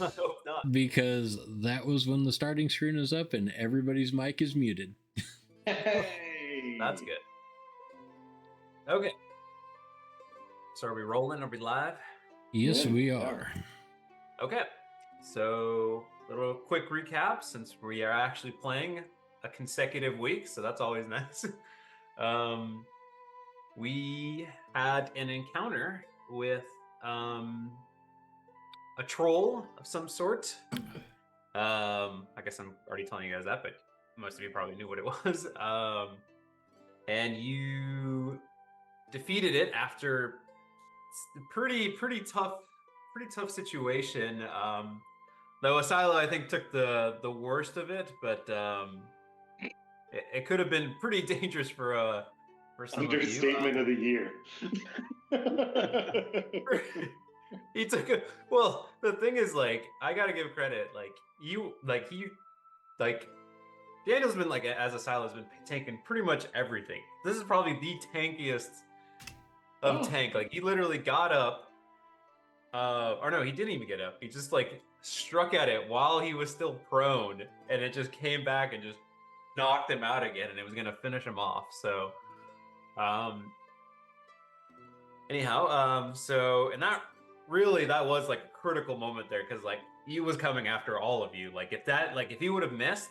I hope not. Because that was when the starting screen is up and everybody's mic is muted. Hey! That's good. Okay. So are we rolling? Are we live? Yes, Yeah, we yeah. are. Okay. So a little quick recap since we are actually playing a consecutive week, so that's always nice. We had an encounter with a troll of some sort. I guess I'm already telling you guys that, but most of you probably knew what it was. And you defeated it after pretty tough situation. Though Asilo, I think, took the worst of it, but it could have been pretty dangerous for some of you. Understatement of the year. He took a well. The thing is, like, I gotta give credit. Daniel's been as Asilo's been tanking pretty much everything. This is probably the tankiest of tank. Like, he literally got up. Or no, he didn't even get up. He just struck at it while he was still prone, and it just came back and just knocked him out again, and it was gonna finish him off. So, anyhow, so and that was like a critical moment there because he was coming after all of you. Like if he would have missed,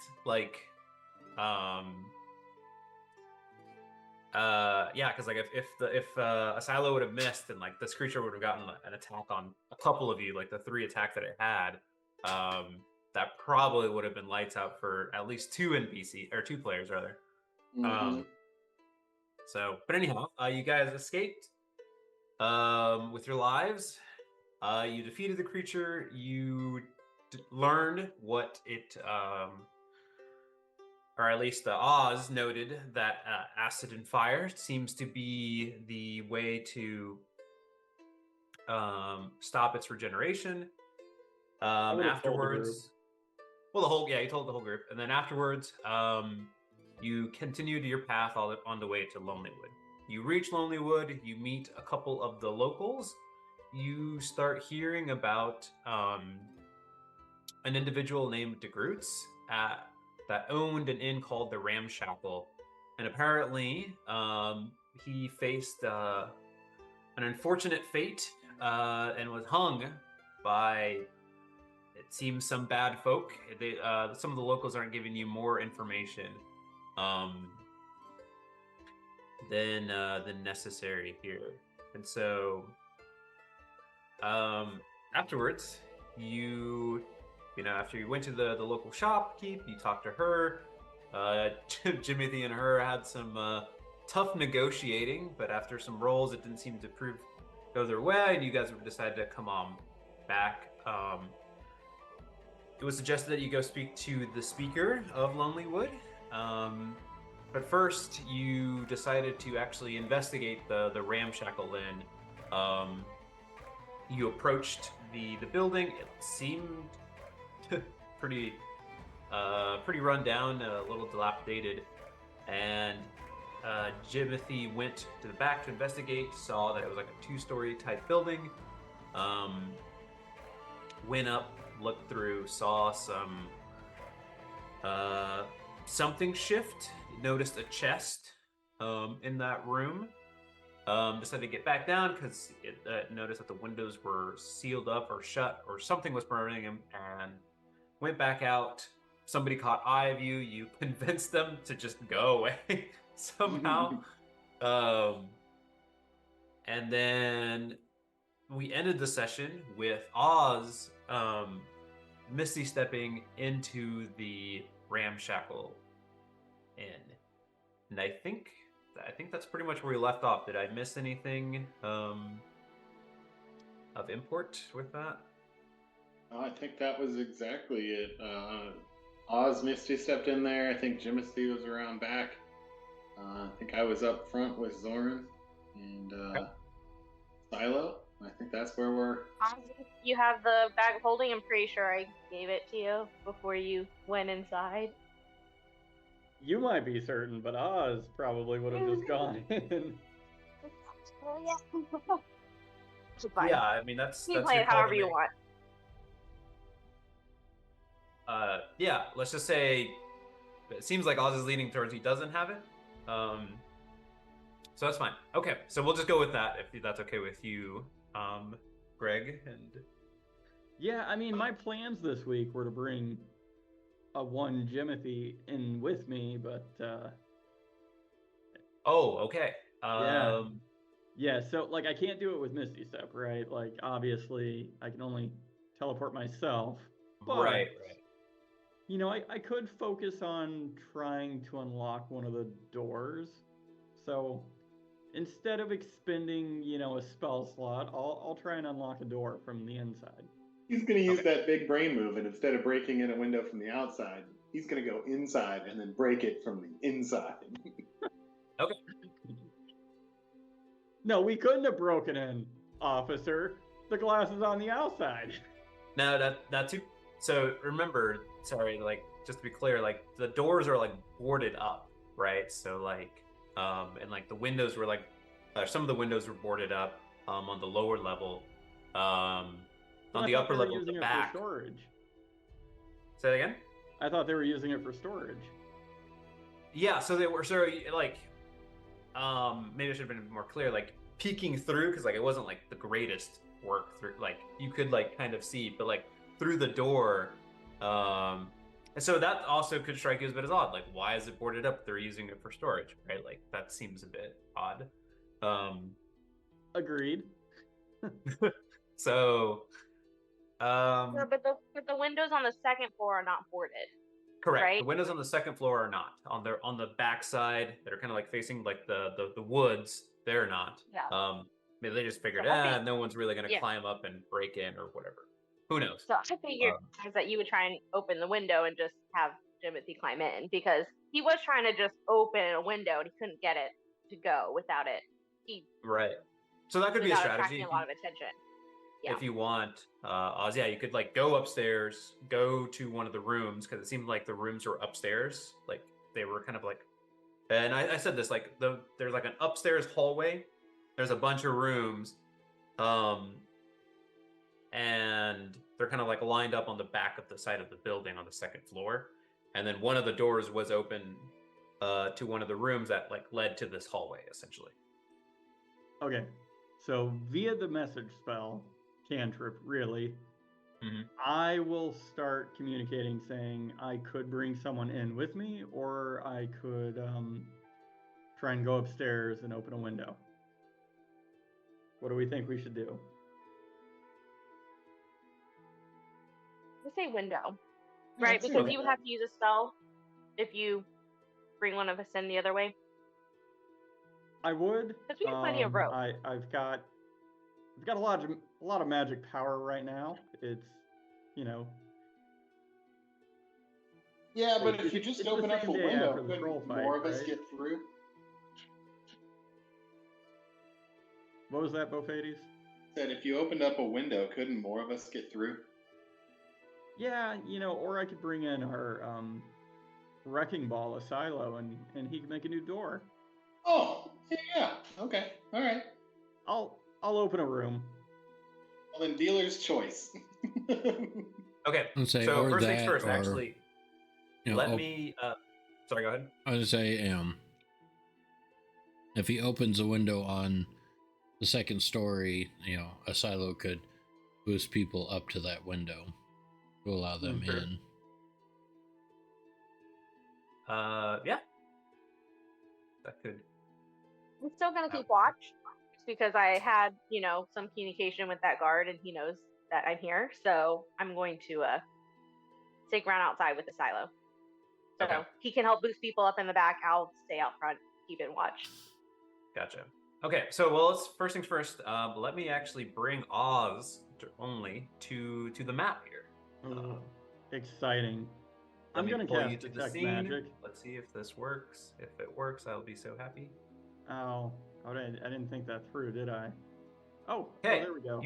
yeah, because if Asilo would have missed and this creature would have gotten an attack on a couple of you, like the 3 attacks that it had, that probably would have been lights out for at least 2 NPC or 2 players rather. Mm-hmm. So, but anyhow, you guys escaped with your lives. You defeated the creature. You learned what it or at least Oz noted that acid and fire seems to be the way to stop its regeneration. Afterwards, you told the whole group, and then afterwards, you continued your path on the way to Lonelywood. You reach Lonelywood. You meet a couple of the locals. You start hearing about an individual named DeGroots that owned an inn called the Ramshackle, and apparently he faced an unfortunate fate and was hung by, it seems, some bad folk. Some of the locals aren't giving you more information than necessary here, and so afterwards after you went to the local shopkeep, you talked to her. Jimothy and her had some tough negotiating, but after some rolls, it didn't seem to go their way, and you guys decided to come on back. It was suggested that you go speak to the speaker of Lonelywood. But first, you decided to actually investigate the Ramshackle Inn. You approached the building. It seemed pretty run down, a little dilapidated, and Jimothy went to the back to investigate, saw that it was like a 2-story type building, went up, looked through, saw something shift, noticed a chest in that room, decided to get back down because it noticed that the windows were sealed up or shut or something was burning him, and went back out. Somebody caught eye of you. You convinced them to just go away somehow. And then we ended the session with Oz misty stepping into the Ramshackle Inn. And I think that's pretty much where we left off. Did I miss anything of import with that? I think that was exactly it. Oz Misty stepped in there. I think Jimothy was around back. I think I was up front with Zoran and Silo. I think that's where we're... You have the bag of holding. I'm pretty sure I gave it to you before you went inside. You might be certain, but Oz probably would have just gone in. Yeah, I mean that's you play it however you want. yeah, let's just say it seems like Oz is leaning towards he doesn't have it. So that's fine. Okay, so we'll just go with that if that's okay with you, Greg. And Yeah, I mean, my plans this week were to bring a one Jimothy in with me, but oh, okay. yeah. Yeah, so like I can't do it with Misty Step, right? Like obviously I can only teleport myself, but right. you know, I could focus on trying to unlock one of the doors. So instead of expending, you know, a spell slot, I'll try and unlock a door from the inside. He's going to use Okay. that big brain move, and instead of breaking in a window from the outside, he's going to go inside and then break it from the inside. Okay. No, we couldn't have broken in, officer. The glass is on the outside. No, that too. So remember, sorry, like just to be clear, like the doors are like boarded up, right? So like, and like the windows were like, some of the windows were boarded up, on the lower level, But on I the thought upper they were level, using the it back. for storage. Say that again. I thought they were using it for storage. Yeah, so they were like, maybe I should have been more clear, like peeking through because like it wasn't like the greatest work through, like you could like kind of see, but like through the door, and so that also could strike you as a bit as odd. Like, why is it boarded up? They're using it for storage, right? Like that seems a bit odd. Agreed. So, No, but the windows on the second floor are not boarded. correct. Right? The windows on the second floor are not on the back side that are kind of like facing like the woods. They're not. Yeah. Maybe they just figured, So I think, no one's really gonna yeah. climb up and break in or whatever. Who knows? So I figured is that you would try and open the window and just have Jimothy climb in because he was trying to just open a window and he couldn't get it to go without it. He Right. So that could be a without strategy attracting a lot of attention. Yeah. if you want. Oz, yeah, you could like go upstairs, go to one of the rooms because it seemed like the rooms were upstairs, like they were kind of like. And I said this like there's like an upstairs hallway. There's a bunch of rooms, and they're kind of like lined up on the back of the side of the building on the second floor. And then one of the doors was open to one of the rooms that like led to this hallway, essentially. Okay. So via the message spell, cantrip, really, I will start communicating saying I could bring someone in with me, or I could try and go upstairs and open a window. What do we think we should do? Let's say window. Right, That's because okay. you would have to use a spell if you bring one of us in the other way. I would. Because we have plenty of rope. I've got a lot of magic power right now. It's, you know. Yeah, but if you just it's open the up a same day window, after the couldn't troll fight, more of us right? get through? What was that, Bofades? Said if you opened up a window, couldn't more of us get through? Yeah, you know, or I could bring in our wrecking ball, a silo, and he can make a new door. Oh, yeah. Okay. All right. I'll open a room. Well, then dealer's choice. Okay. I'd say, So or first things that, first, or, actually, you know, let me. Sorry, go ahead. I would say, if he opens a window on the second story, you know, a silo could boost people up to that window to allow them Sure. in. Yeah. That could. I'm still gonna keep watch because I had, some communication with that guard and he knows that I'm here. So I'm going to stick around outside with the silo. So Okay. he can help boost people up in the back. I'll stay out front, keep in watch. Gotcha. Okay, so well, let's first things first. Let me actually bring Oz only to the map here. Exciting. Let I'm me gonna pull cast you to the detect scene. magic. Let's see if this works. If it works, I'll be so happy. Oh, I didn't think that through, did I? Oh, Okay, there we go.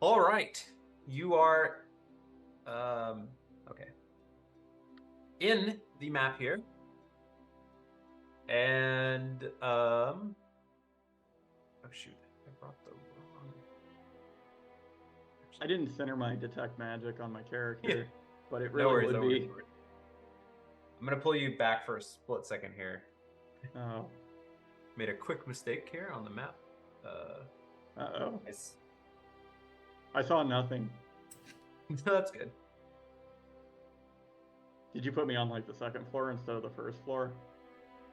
All right. You are. Okay. In the map here, and oh shoot, I brought the wrong. I didn't center my detect magic on my character, Yeah. but it No really worries, would no be. worries. I'm gonna pull you back for a split second here. Oh. Made a quick mistake here on the map. Uh-oh. Nice. I saw nothing. That's good. Did you put me on like the second floor instead of the first floor?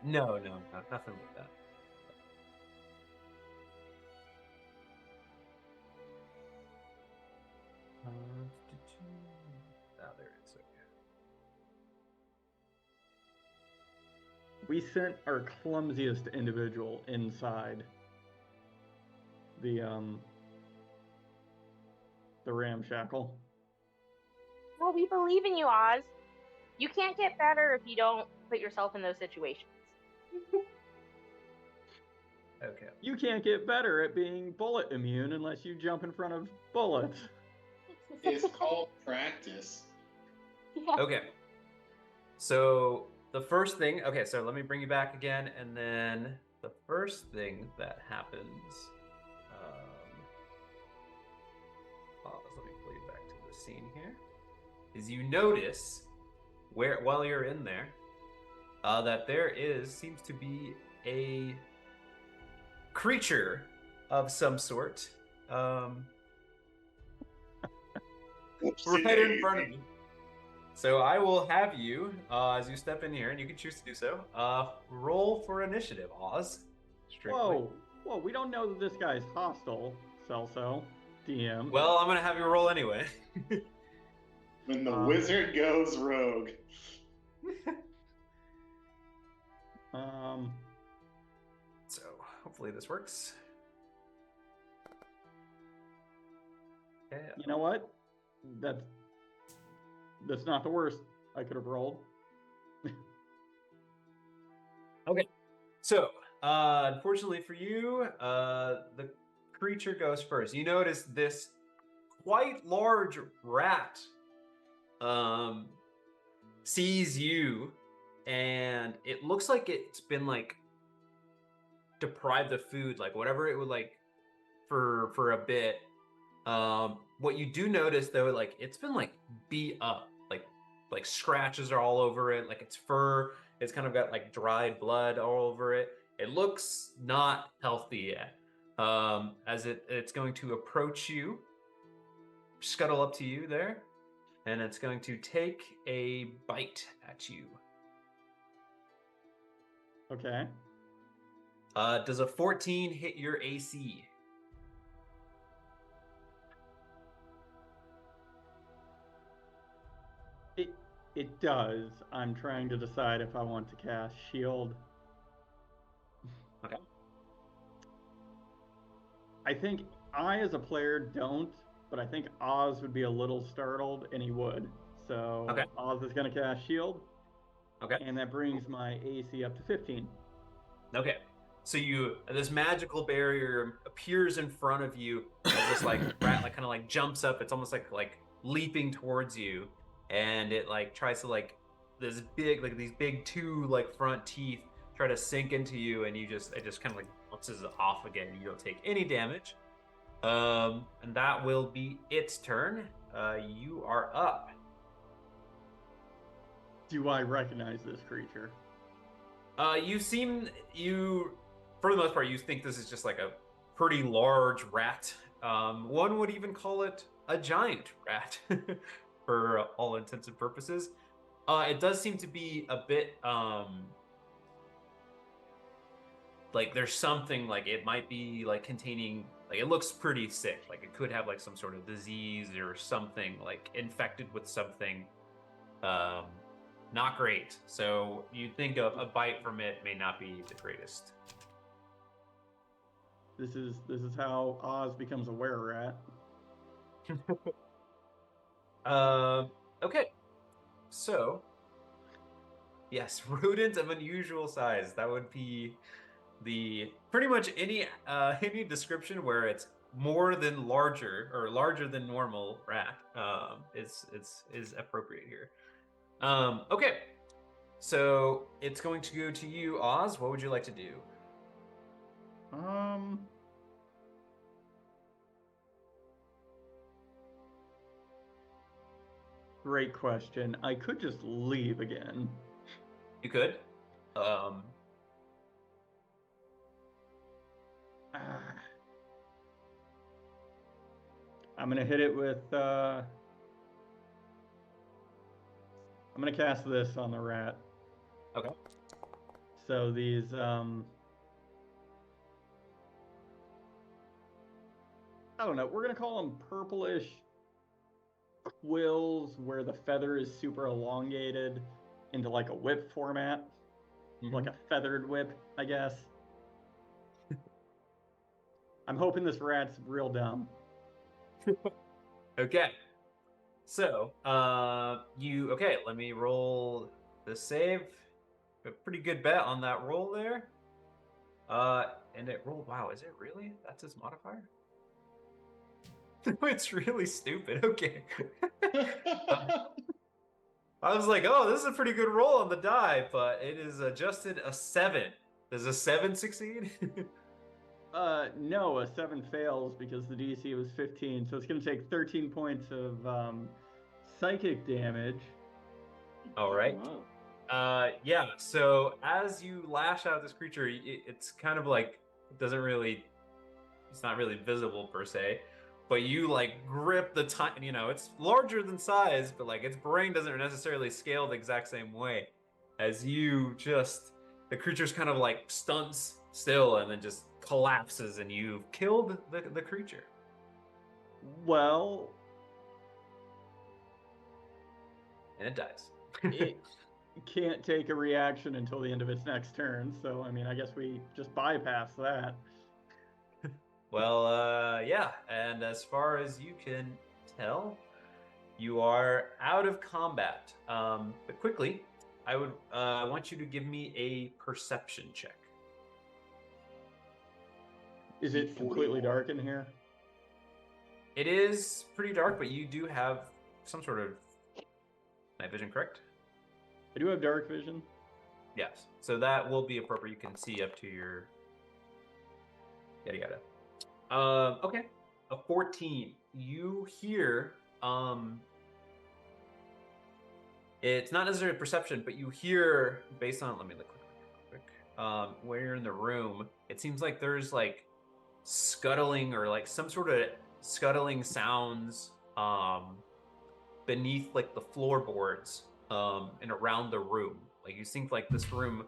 No, nothing like that. There it is. Okay. We sent our clumsiest individual inside the ramshackle. Well, we believe in you, Oz. You can't get better if you don't put yourself in those situations. Okay. You can't get better at being bullet immune unless you jump in front of bullets. It's called practice. Yeah. Okay. So the first thing, okay, so let me bring you back again, and then the first thing that happens, let me pull you back to the scene here, is you notice while you're in there, that there seems to be a creature of some sort, right in front of you. So I will have you, as you step in here, and you can choose to do so, roll for initiative, Oz. Strictly. Whoa, we don't know that this guy's hostile, Celso, DM. Well, I'm going to have you roll anyway. When the wizard goes rogue. So hopefully this works. Okay. You know what? That's not the worst I could have rolled. Okay. So, unfortunately for you, the creature goes first. You notice this quite large rat sees you, and it looks like it's been like deprived of food, like whatever it would like for a bit. What you do notice though, like it's been like beat up, like scratches are all over it, like its fur, it's kind of got like dried blood all over it. It looks not healthy yet. As it's going to approach you, scuttle up to you there, and it's going to take a bite at you. Okay. Does a 14 hit your AC? It does. I'm trying to decide if I want to cast shield. Okay. I think I, as a player, don't, but I think Oz would be a little startled, and he would. So Okay. Oz is going to cast shield. Okay. And that brings my AC up to 15. Okay. So this magical barrier appears in front of you as this like rat like kind of like jumps up. It's almost like leaping towards you, and it like tries to like these big two like front teeth try to sink into you, and it just kind of like bounces off again. You don't take any damage. And that will be its turn. You are up. Do I recognize this creature? For the most part, you think this is just like a pretty large rat. One would even call it a giant rat for all intents and purposes. It does seem to be a bit like there's something like it might be like containing, like it looks pretty sick. Like it could have like some sort of disease or something, like infected with something not great. So you think a bite from it may not be the greatest. This is how Oz becomes a were-rat. Okay. So, yes, rodent of unusual size. That would be the pretty much any description where it's more than larger or larger than normal rat is appropriate here. Okay. So it's going to go to you, Oz. What would you like to do? Great question. I could just leave again. You could. I'm gonna hit it with. I'm gonna cast this on the rat. Okay. So these I don't know. We're gonna call them purplish quills, where the feather is super elongated into like a whip format, like a feathered whip, I guess. I'm hoping this rat's real dumb. Okay. So, let me roll the save. A pretty good bet on that roll there. And it rolled, wow, is it really? That's its modifier? It's really stupid. Okay. I was like, oh, this is a pretty good roll on the die, but it is adjusted a 7. Does a 7 succeed? No, a 7 fails because the DC was 15, so it's going to take 13 points of psychic damage. All right. Yeah, so as you lash out at this creature, it's kind of like, it's not really visible per se, but you like grip the tiny, it's larger than size, but like its brain doesn't necessarily scale the exact same way as the creature's kind of like stunts still and then just collapses and you've killed the creature. Well, and it dies. It can't take a reaction until the end of its next turn, so I mean, I guess we just bypass that. Well, yeah, and as far as you can tell, you are out of combat. But quickly, I would want you to give me a perception check. Is it completely dark in here? It is pretty dark, but you do have some sort of night vision, correct? I do have dark vision. Yes. So that will be appropriate. You can see up to your yada yada. Okay. A 14. You hear it's not necessarily perception, but you hear based on, let me look quick. Where you're in the room, it seems like there's like scuttling or like some sort of scuttling sounds beneath like the floorboards and around the room. Like you think like this room,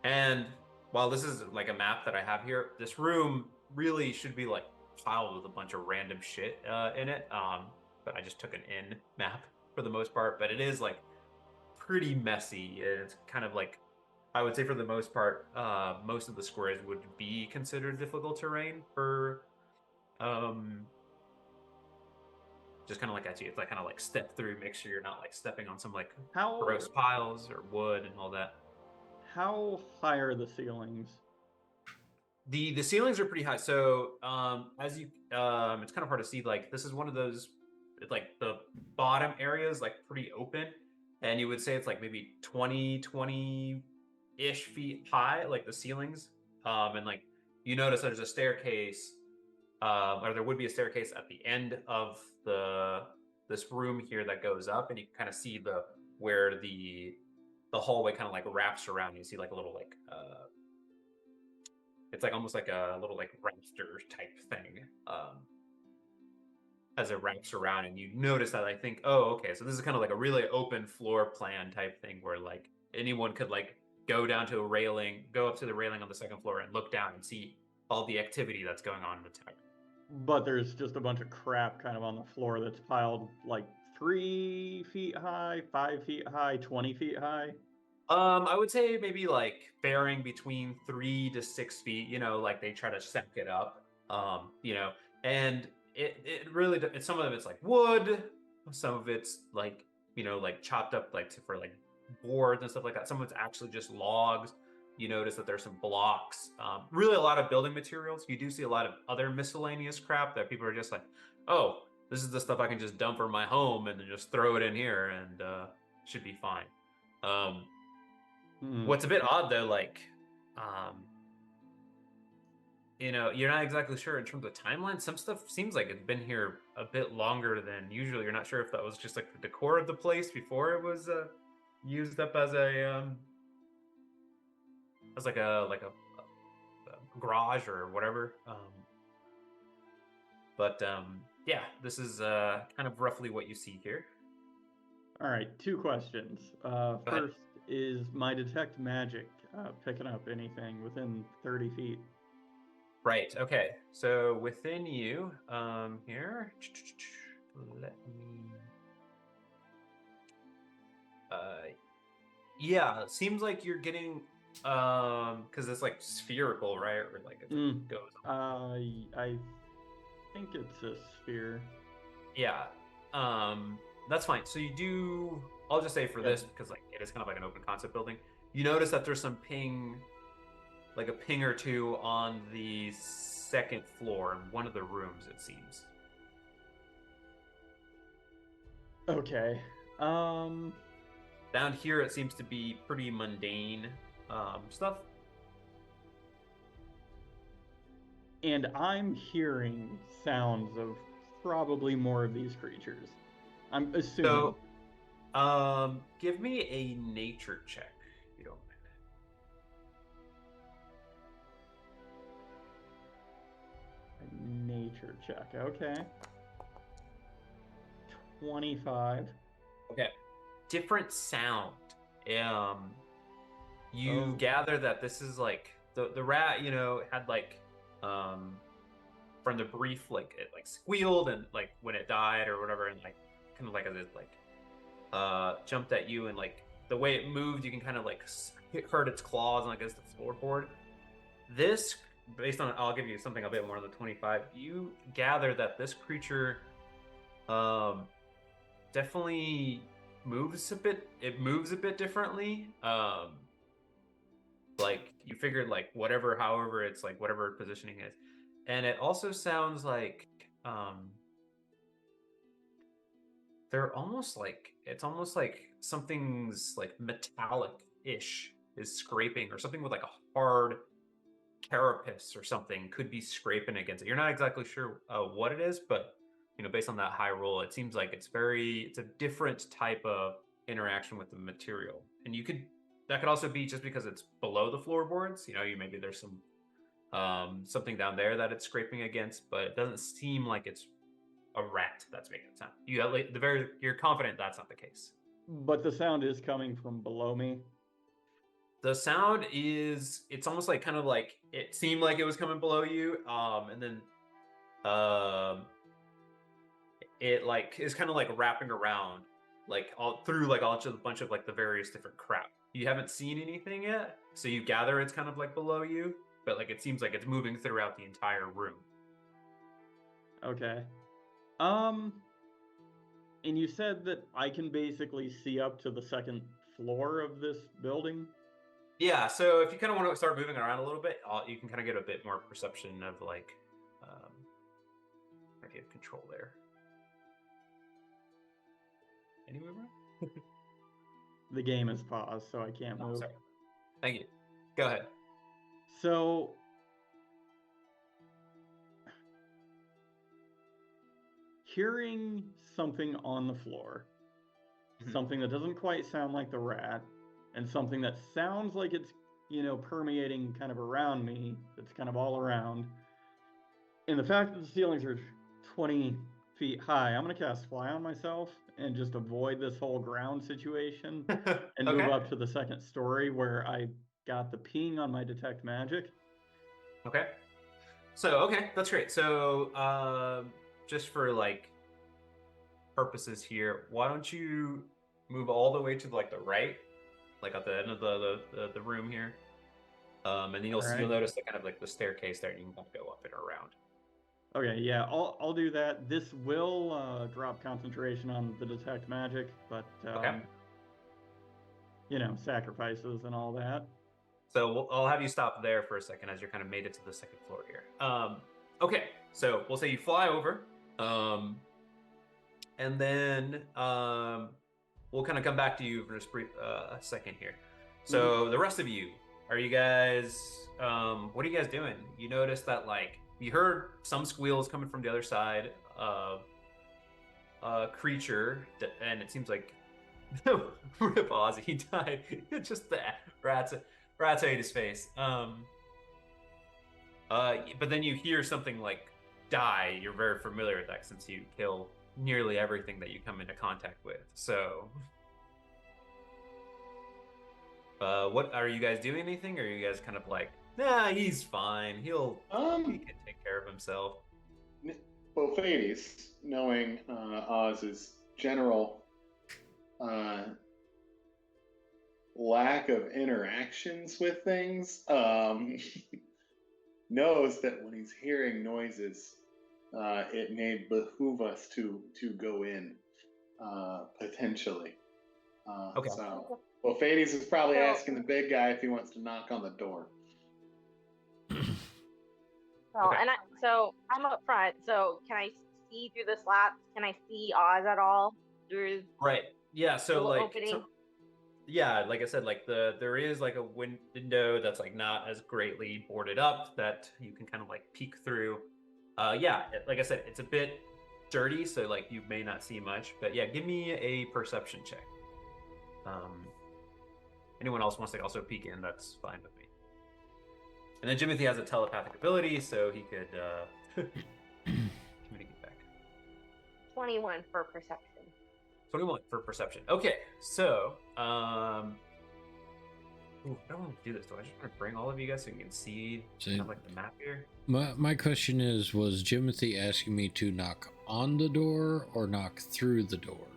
and while this is like a map that I have here, this room really should be like piled with a bunch of random shit in it. But I just took an in map for the most part, but it is like pretty messy. It's kind of like, I would say for the most part, most of the squares would be considered difficult terrain for just kind of like, it's like kind of like step through, make sure you're not like stepping on some like gross piles or wood and all that. How high are the ceilings? The ceilings are pretty high. So as you it's kind of hard to see, like this is one of those, it's like the bottom area is like pretty open, and you would say it's like maybe 20-ish feet high, like the ceilings. And like you notice there's a staircase, or there would be a staircase at the end of this room here that goes up, and you can kind of see where the hallway kind of like wraps around. You see like a little like it's like almost like a little like rafter type thing as it wraps around, and you notice that, I think, oh, okay, so this is kind of like a really open floor plan type thing where like anyone could like go up to the railing on the second floor and look down and see all the activity that's going on in the tower. But there's just a bunch of crap kind of on the floor that's piled like 3 feet high, 5 feet high, 20 feet high. I would say maybe like varying between 3 to 6 feet, like they try to stack it up, and it really, some of it's like wood, some of it's like, like chopped up like for like boards and stuff like that. Some of it's actually just logs. You notice that there's some blocks, really a lot of building materials. You do see a lot of other miscellaneous crap that people are just like, oh, this is the stuff I can just dump from my home and then just throw it in here and should be fine. What's a bit odd though, like, you're not exactly sure in terms of timeline. Some stuff seems like it's been here a bit longer than usual. You're not sure if that was just like the decor of the place before it was used up as a garage or whatever. But yeah, this is kind of roughly what you see here. All right, 2 questions. First, is my detect magic picking up anything within 30 feet? Right. Okay. So within you, here, let me. Yeah, it seems like you're getting, because it's like spherical, right? Or like it goes. I think it's a sphere. Yeah. That's fine. So you do. I'll just say for this because like it is kind of like an open concept building. You notice that there's some ping, like a ping or two on the second floor in one of the rooms. It seems. Okay. Down here, it seems to be pretty mundane stuff. And I'm hearing sounds of probably more of these creatures. I'm assuming. So, give me a nature check, if you don't mind. A nature check, okay. 25. Okay. Different sound. You gather that this is like the rat, had like from the brief like it like squealed and like when it died or whatever, and like kind of like as it like jumped at you, and like the way it moved, you can kind of like hurt its claws and like against the floorboard. This, based on, I'll give you something a bit more than 25. You gather that this creature definitely moves a bit. It moves a bit differently. Like you figured, like however it's like whatever positioning is, and it also sounds like they're almost like it's almost like something's like metallic-ish is scraping, or something with like a hard carapace or something could be scraping against it. You're not exactly sure what it is, but based on that high roll, it seems like it's a different type of interaction with the material. And that could also be just because it's below the floorboards. Maybe there's some something down there that it's scraping against, but it doesn't seem like it's a rat that's making it sound. You're confident that's not the case. But the sound is coming from below me. The sound it's almost like kind of like it seemed like it was coming below you, and then it like is kind of like wrapping around like all through like a bunch of like the various different crap. You haven't seen anything yet, so you gather it's kind of like below you, but like it seems like it's moving throughout the entire room. Okay. And you said that I can basically see up to the second floor of this building? Yeah, so if you kind of want to start moving around a little bit, you can kind of get a bit more perception of like if you have control there. Any movement? The game is paused, so I can't move. Sorry. Thank you. Go ahead. So hearing something on the floor, something that doesn't quite sound like the rat, and something that sounds like it's, permeating kind of around me, that's kind of all around. And the fact that the ceilings are 20 feet high, I'm going to cast Fly on myself and just avoid this whole ground situation and move up to the second story where I got the ping on my detect magic. Okay. So, that's great. So, just for like purposes here, why don't you move all the way to like the right, like at the end of the room here, and then you'll notice the kind of like the staircase there, and you can kind of go up and around. Okay, yeah, I'll do that. This will drop concentration on the detect magic, but sacrifices and all that. So I'll have you stop there for a second as you're kind of made it to the second floor here. Okay, so we'll say you fly over, and then we'll kind of come back to you for a second here. So the rest of you, are you guys? What are you guys doing? You notice that like you heard some squeals coming from the other side of creature, and it seems like Rip Ozzy, he died. Just the rats ate his face. But then you hear something like die. You're very familiar with that since you kill nearly everything that you come into contact with. So, what are you guys doing? Anything? Or are you guys kind of like, nah, he's fine. He can take care of himself. Bophades, knowing Oz's general lack of interactions with things, knows that when he's hearing noises, it may behoove us to go in potentially. Okay. So Bophades is probably asking the big guy if he wants to knock on the door. So I'm up front. So can I see through the slats? Can I see Oz at all through? Right. Yeah. So like, opening? Yeah, like I said, like there is like a window that's like not as greatly boarded up that you can kind of like peek through. Yeah, like I said, it's a bit dirty, so like you may not see much. But yeah, give me a perception check. Anyone else wants to also peek in, that's fine with me. And then Jimothy has a telepathic ability, so he could communicate back. 21 for perception. 21 for perception. Okay, so I don't want to do this. Do I just want to bring all of you guys so you can see kind of like the map here? My question is, was Jimothy asking me to knock on the door or knock through the door?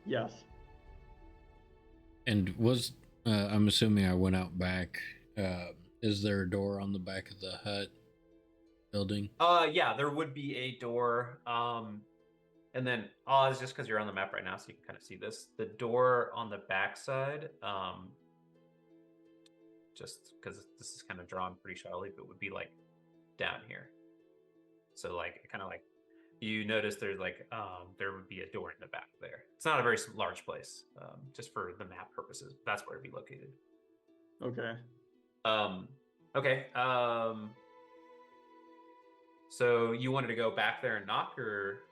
Yes. And was I'm assuming I went out back. Is there a door on the back of the hut building? Yeah, there would be a door. And then Oz, just because you're on the map right now, so you can kind of see this. The door on the backside, just because this is kind of drawn pretty shallowly, but would be like down here. So like kind of like you notice there's like there would be a door in the back there. It's not a very large place, just for the map purposes. That's where it'd be located. Okay. Okay. So you wanted to go back there and knock, or?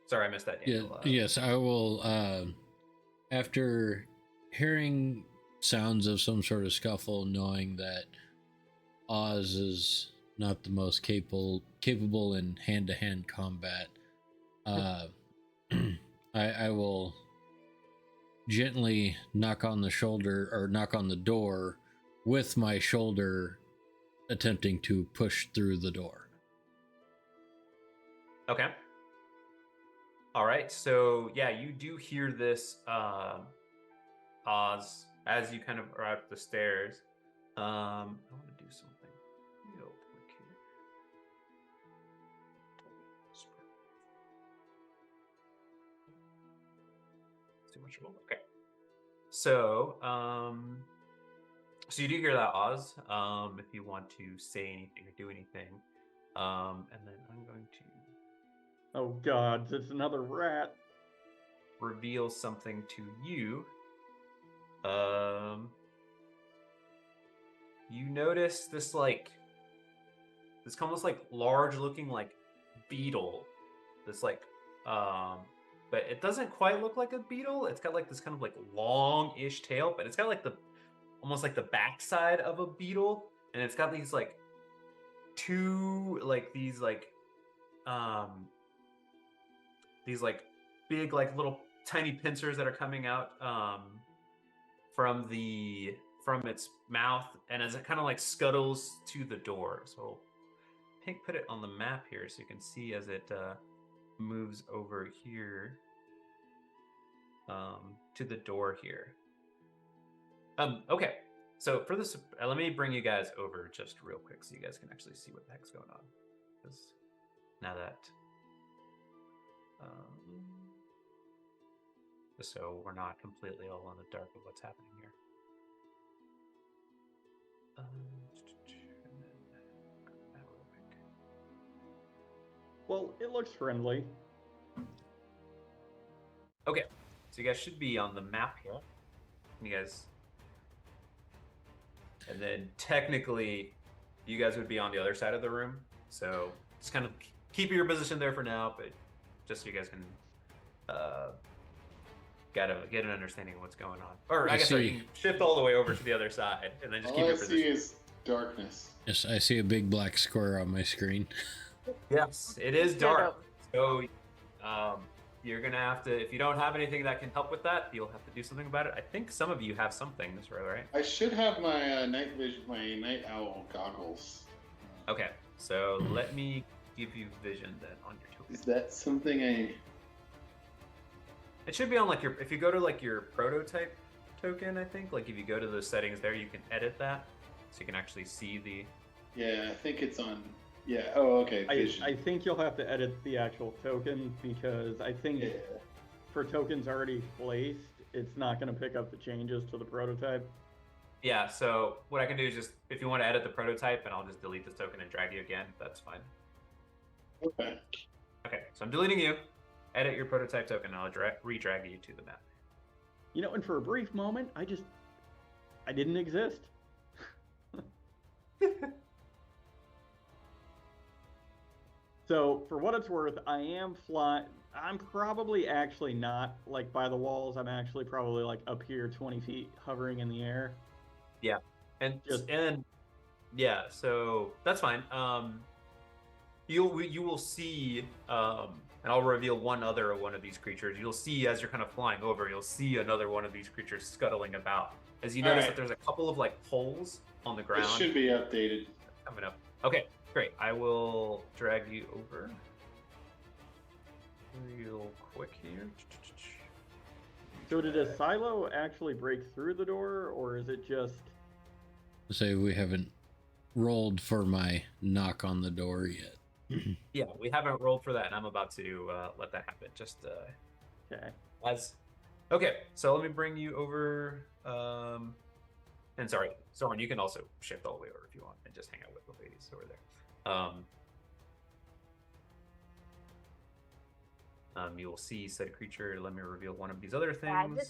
Sorry, I missed that, Daniel. Yes, I will. After hearing sounds of some sort of scuffle, knowing that Oz is not the most capable in hand-to-hand combat, I will gently knock on the shoulder or knock on the door with my shoulder, attempting to push through the door. Okay. All right, so yeah, you do hear this, Oz, as you kind of are out the stairs. I want to do something real quick here. Too much roll. Okay. So, so you do hear that, Oz. If you want to say anything or do anything, and then I'm going to. Oh God, it's another rat. Reveal something to you. You notice this almost like large looking like beetle. This like but it doesn't quite look like a beetle. It's got like this kind of like long-ish tail, but it's got like almost like the backside of a beetle, and it's got these like these big like little tiny pincers that are coming out from its mouth, and as it kind of like scuttles to the door. So Pink put it on the map here so you can see as it moves over here to the door here. Okay, so for this, let me bring you guys over just real quick so you guys can actually see what the heck's going on. Because now that just so we're not completely all in the dark of what's happening here. Well, it looks friendly. Okay, so you guys should be on the map here. You guys, and then technically, you guys would be on the other side of the room. So just kind of keep your position there for now, but just so you guys can gotta get an understanding of what's going on. Or I guess you can shift all the way over to the other side and then just keep your position. All I see is darkness. Yes, I see a big black square on my screen. Yes, it is dark. So you're gonna have to, if you don't have anything that can help with that, you'll have to do something about it. I think some of you have some things, right? I should have my night vision, my night owl goggles. Okay, so let me give you vision then on your token. Is that something I? It should be on like your, if you go to like your prototype token, I think, like if you go to the settings there, you can edit that, so you can actually see the. Yeah, I think it's on. Yeah. Oh, okay. I think you'll have to edit the actual token because I think for tokens already placed, it's not going to pick up the changes to the prototype. Yeah. So what I can do is just, if you want to edit the prototype, and I'll just delete this token and drag you again. That's fine. Okay. Okay. So I'm deleting you. Edit your prototype token, and I'll re-drag you to the map. You know, and for a brief moment, I didn't exist. So, for what it's worth, I am flying. I'm probably actually not like by the walls. I'm actually probably like up here 20 feet hovering in the air. Yeah. And yeah, so that's fine. You will see, and I'll reveal one of these creatures. You'll see as you're kind of flying over, you'll see another one of these creatures scuttling about. As you notice that there's a couple of like holes on the ground. It should be updated. Coming up. Okay, great. I will drag you over real quick here. So did a silo actually break through the door, or is it just... Say we haven't rolled for my knock on the door yet. Yeah, we haven't rolled for that, and I'm about to let that happen. Just okay. Okay, so let me bring you over. And sorry, Soren, you can also shift all the way over if you want, and just hang out with the ladies over there. You will see said creature. Let me reveal one of these other things. Yeah,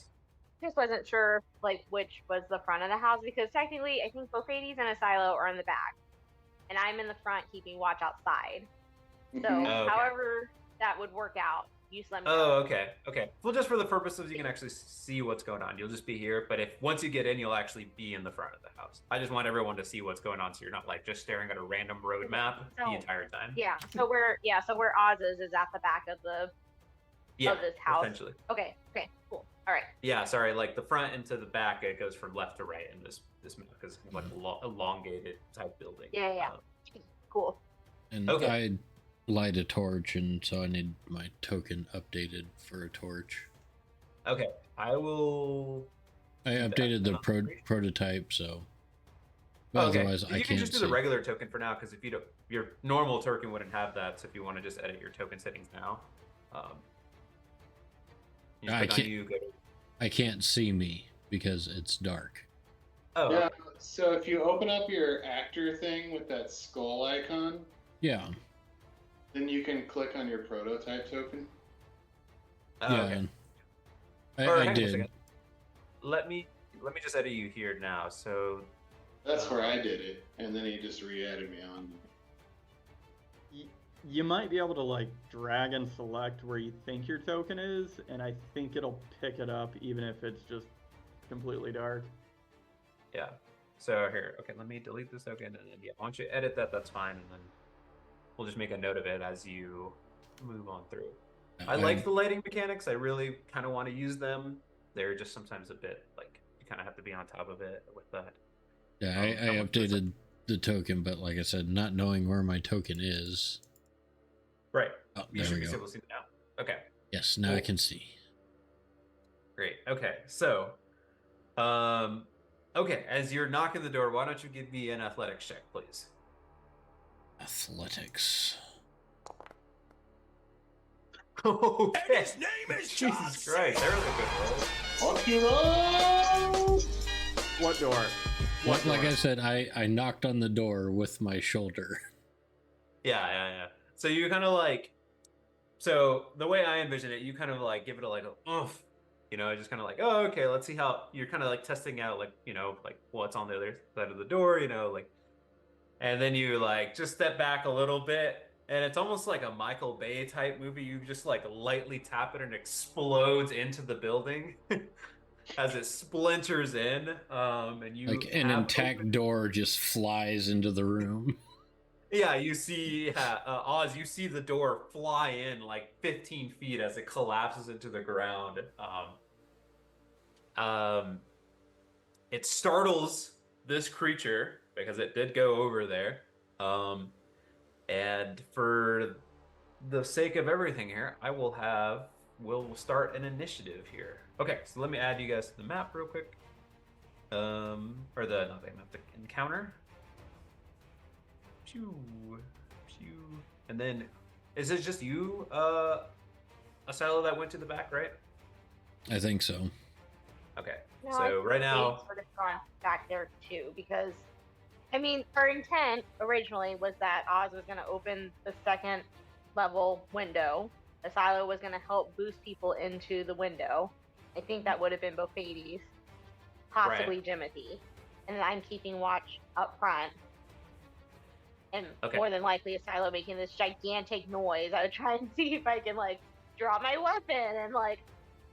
just wasn't sure like which was the front of the house, because technically I think both ladies and a silo are in the back, and I'm in the front keeping watch outside. So however that would work out, you just let me know. Oh, okay. Well, just for the purposes, you can actually see what's going on. You'll just be here, but if once you get in, you'll actually be in the front of the house. I just want everyone to see what's going on, so you're not like just staring at a random road map the entire time. Yeah. So where Oz's is at the back of the of this house. Essentially. Okay. Cool. All right. Yeah. Sorry. Like the front and to the back, it goes from left to right in this map because it's like elongated type building. Yeah. Cool. And I light a torch, and so I need my token updated for a torch. Okay, I will. I updated the prototype, so. But otherwise, I can't. You can just do the regular token for now, because if you don't, your normal token wouldn't have that. So if you want to just edit your token settings now, I can't see me because it's dark. Oh. Yeah. So if you open up your actor thing with that skull icon. Yeah. Then you can click on your prototype token. Okay. I did. Let me just edit you here now. So that's where I did it, and then he just re-added me on. You might be able to like drag and select where you think your token is, and I think it'll pick it up even if it's just completely dark. Yeah. So here, okay, let me delete this token, and then once you edit that, that's fine, and then we'll just make a note of it as you move on through. I like the lighting mechanics. I really kind of want to use them. They're just sometimes a bit like you kind of have to be on top of it with that. Yeah, I updated the token, but like I said, not knowing where my token is. Right. Oh, you there should we be go. able to see it now. Okay. Yes, now I can see. Great. Okay. So, okay, as you're knocking the door, why don't you give me an athletics check, please? Athletics. Okay. And his name is Jesus Christ, there was a good roll. Roll! What door? Like I said, I knocked on the door with my shoulder. Yeah. So you kind of like, so the way I envision it, you kind of like give it a like a oomph, just kind of like, oh, okay, let's see how you're kind of like testing out like, like what's on the other side of the door, like, and then you like just step back a little bit and it's almost like a Michael Bay type movie. You just like lightly tap it and it explodes into the building as it splinters in. And you like an intact door just flies into the room. Yeah, you see, Oz, you see the door fly in like 15 feet as it collapses into the ground. It startles this creature because it did go over there. And for the sake of everything here, we'll start an initiative here. Okay, so let me add you guys to the map real quick. Or not the map, the encounter. Pew, pew. And then, is it just you, Asilo, that went to the back, right? I think so. Okay, No, so right now, sort of gone back there too, because I mean, our intent originally was that Oz was going to open the second level window. Asilo was going to help boost people into the window. I think that would have been Bofades, possibly Right. Jimothy, and then I'm keeping watch up front. And Okay. more than likely, Asilo making this gigantic noise. I would try and see if I can like drop my weapon and like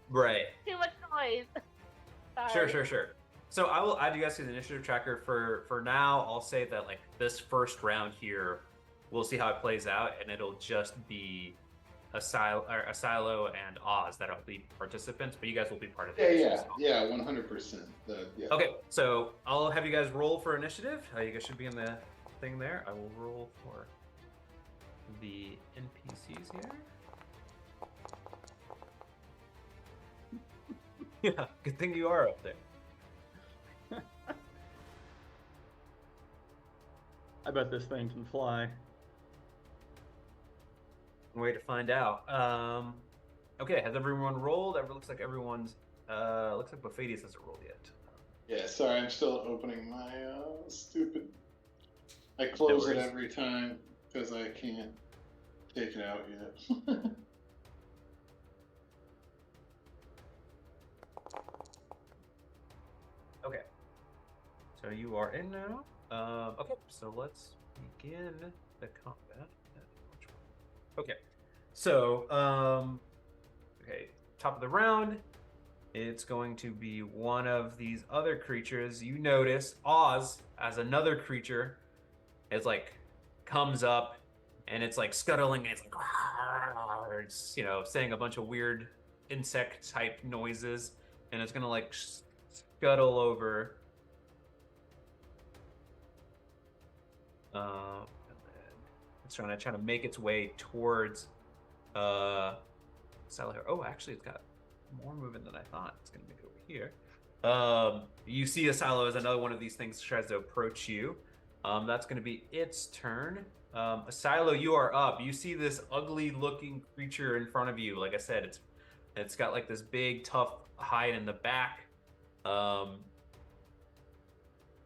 right. too much noise. Sure. So I will add you guys to the initiative tracker for now. I'll say that like this first round here, we'll see how it plays out, and it'll just be Asilo and Oz that'll be participants, but you guys will be part of it. Yeah, 100%. Yeah. Okay, so I'll have you guys roll for initiative. You guys should be in the thing there. I will roll for the NPCs here. Yeah, good thing you are up there. I bet this thing can fly. Way to find out. Okay, has everyone rolled? Looks like everyone's. Looks like Bofades hasn't rolled yet. Yeah, sorry, I'm still opening my stupid. I close it every time because I can't take it out yet. Okay, so you are in now. Okay, so let's begin the combat. Okay, so okay, top of the round. It's going to be one of these other creatures. You notice Oz as another creature. It's like comes up and it's like scuttling and it's like it's saying a bunch of weird insect type noises, and it's gonna like scuttle over. And then it's trying to make its way towards Salahir. Oh, actually, it's got more movement than I thought. It's gonna make it over here. You see Asilo as another one of these things tries to approach you. That's gonna be its turn. Asilo, you are up. You see this ugly looking creature in front of you. Like I said, it's got like this big tough hide in the back. And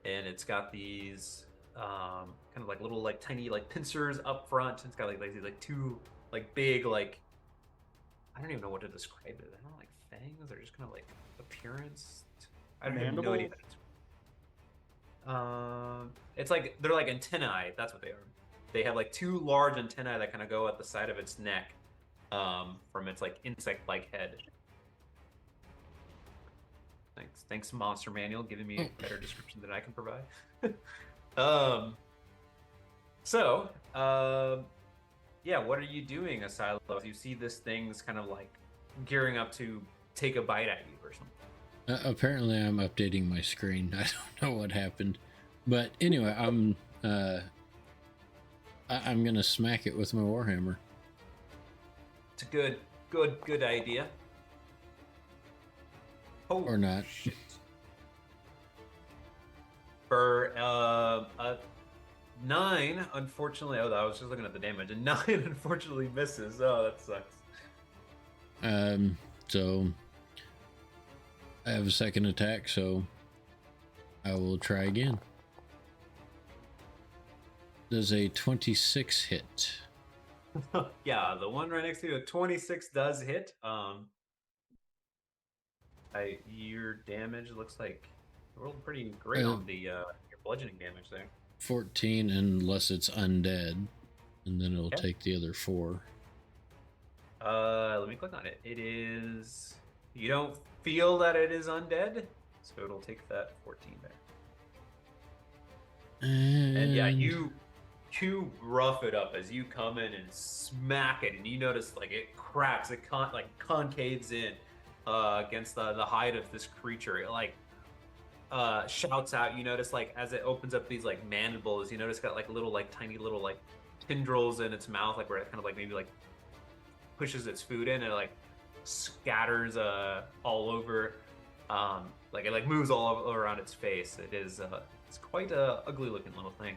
it's got these kind of like little like tiny like pincers up front. It's got like two like big like, I don't even know what to describe it. I don't know, like fangs or just kind of like appearance. I don't have no idea. It's like they're like antennae. That's what they are. They have like two large antennae that kind of go at the side of its neck, from its like insect-like head. Thanks, Monster Manual, giving me a better description than I can provide. Yeah, what are you doing, Asilo? You see this thing's kind of like gearing up to take a bite at you or something. Apparently, I'm updating my screen. I don't know what happened, but anyway, I'm gonna smack it with my warhammer. It's a good idea. Oh, or not. Shit. For a 9, unfortunately. Oh, I was just looking at the damage. A 9 unfortunately misses. Oh, that sucks. So I have a second attack, so I will try again. Does a 26 hit? Yeah, the one right next to you, a 26 does hit. Your damage looks like you rolled pretty great on the your bludgeoning damage there. 14 unless it's undead, and then it'll Okay. take the other 4. Let me click on it. It is. You don't feel that it is undead, so it'll take that 14 there. And yeah, you rough it up as you come in and smack it, and you notice like it cracks, it concaves in against the hide of this creature. It like shouts out. You notice like as it opens up these like mandibles, you notice it's got like little like tiny little like tendrils in its mouth, like where it kind of like maybe like pushes its food in, and it like scatters all over, like it like moves all around its face. It is it's quite a ugly looking little thing.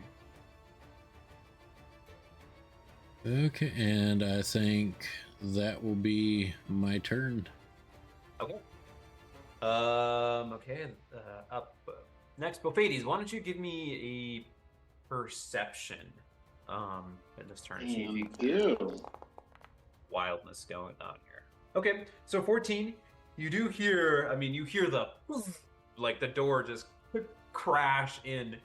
Okay, and I think that will be my turn. Okay. Okay. Up next, Bophades, why don't you give me a perception in this turn? See if you do. Wildness going on here. Okay, so 14. You do hear. I mean, you hear the like the door just crash in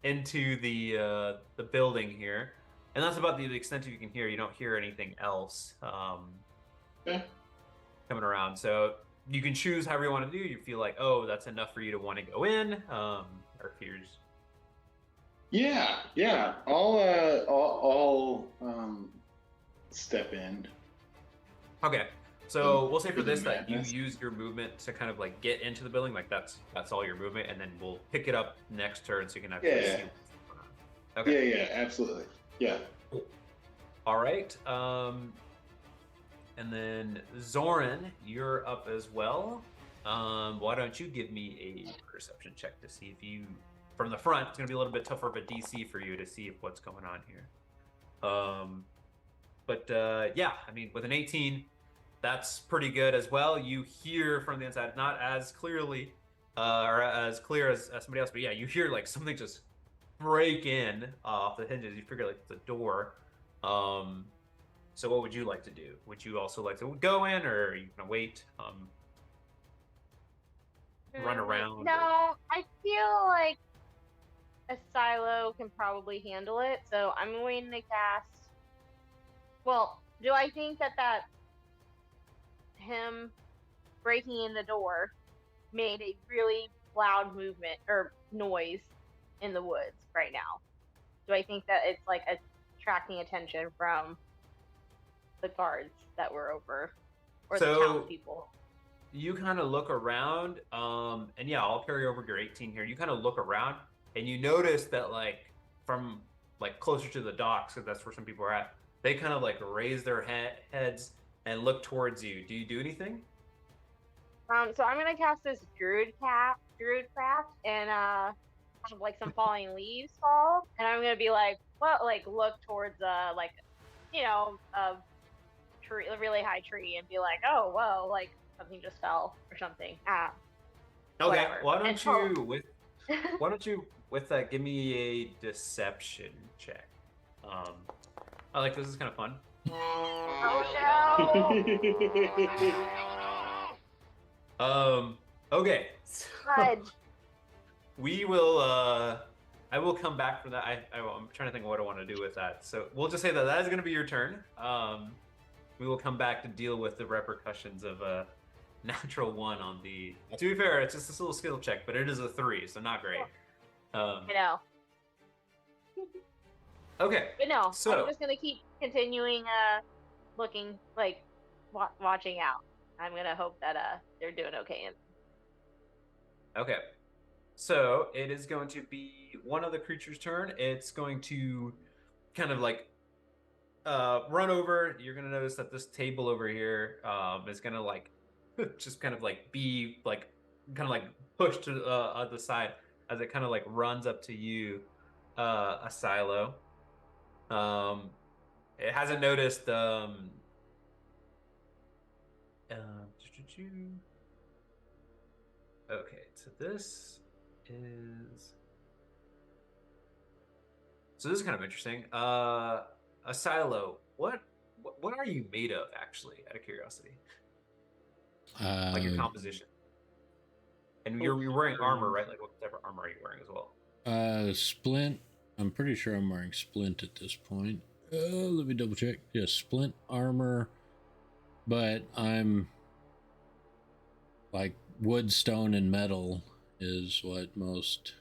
into the building here, and that's about the extent you can hear. You don't hear anything else coming around. So you can choose however you want to do. You feel like, oh, that's enough for you to want to go in, or if you're just... Yeah. I'll step in. Okay. So we'll say for this that you use your movement to kind of like get into the building, like that's all your movement, and then we'll pick it up next turn so you can actually see what's going on. Okay. Yeah, absolutely. Yeah. Cool. All right. And then Zoran, you're up as well. Why don't you give me a perception check to see if you, from the front, it's gonna be a little bit tougher of a DC for you to see what's going on here. Yeah, I mean, with an 18, that's pretty good as well. You hear from the inside, not as clearly or as clear as somebody else, but yeah, you hear like something just break in off the hinges. You figure like the door. So what would you like to do? Would you also like to go in, or are you gonna wait? Run around? No, I feel like a silo can probably handle it, so I'm going to cast. Well, do I think that him breaking in the door made a really loud movement or noise in the woods right now? Do I think that it's like attracting attention from the guards that were over, or the townspeople? You kind of look around, and yeah, I'll carry over your 18 here. You kind of look around, and you notice that like from like closer to the docks, because that's where some people are at, they kind of like raise their heads and look towards you. Do you do anything? So I'm gonna cast this druidcraft, and have like some falling leaves fall, and I'm gonna be like, well, like look towards like, you know, a tree, a really high tree, and be like, oh, whoa, like something just fell or something. Okay, whatever. why don't you with that give me a deception check? I like this is kind of fun. Oh no! Okay. Fudge. We will. I will come back for that. I'm trying to think of what I want to do with that. So we'll just say that is going to be your turn. We will come back to deal with the repercussions of a natural 1 on the. To be fair, it's just this little skill check, but it is a 3, so not great. I know. Okay. But no, so I'm just gonna keep continuing looking, like watching out. I'm gonna hope that they're doing okay. Okay. So it is going to be one of the creature's turn. It's going to kind of like run over. You're gonna notice that this table over here is gonna like just kind of like be like kind of like pushed to the side as it kind of like runs up to you, a silo. It hasn't noticed. Okay, so this is kind of interesting. A silo. What are you made of, actually? Out of curiosity, like your composition. And you're wearing armor, right? Like what type of armor are you wearing as well? Splint, I'm pretty sure I'm wearing splint at this point. Let me double check. Yes, splint armor, but I'm like wood, stone, and metal is what most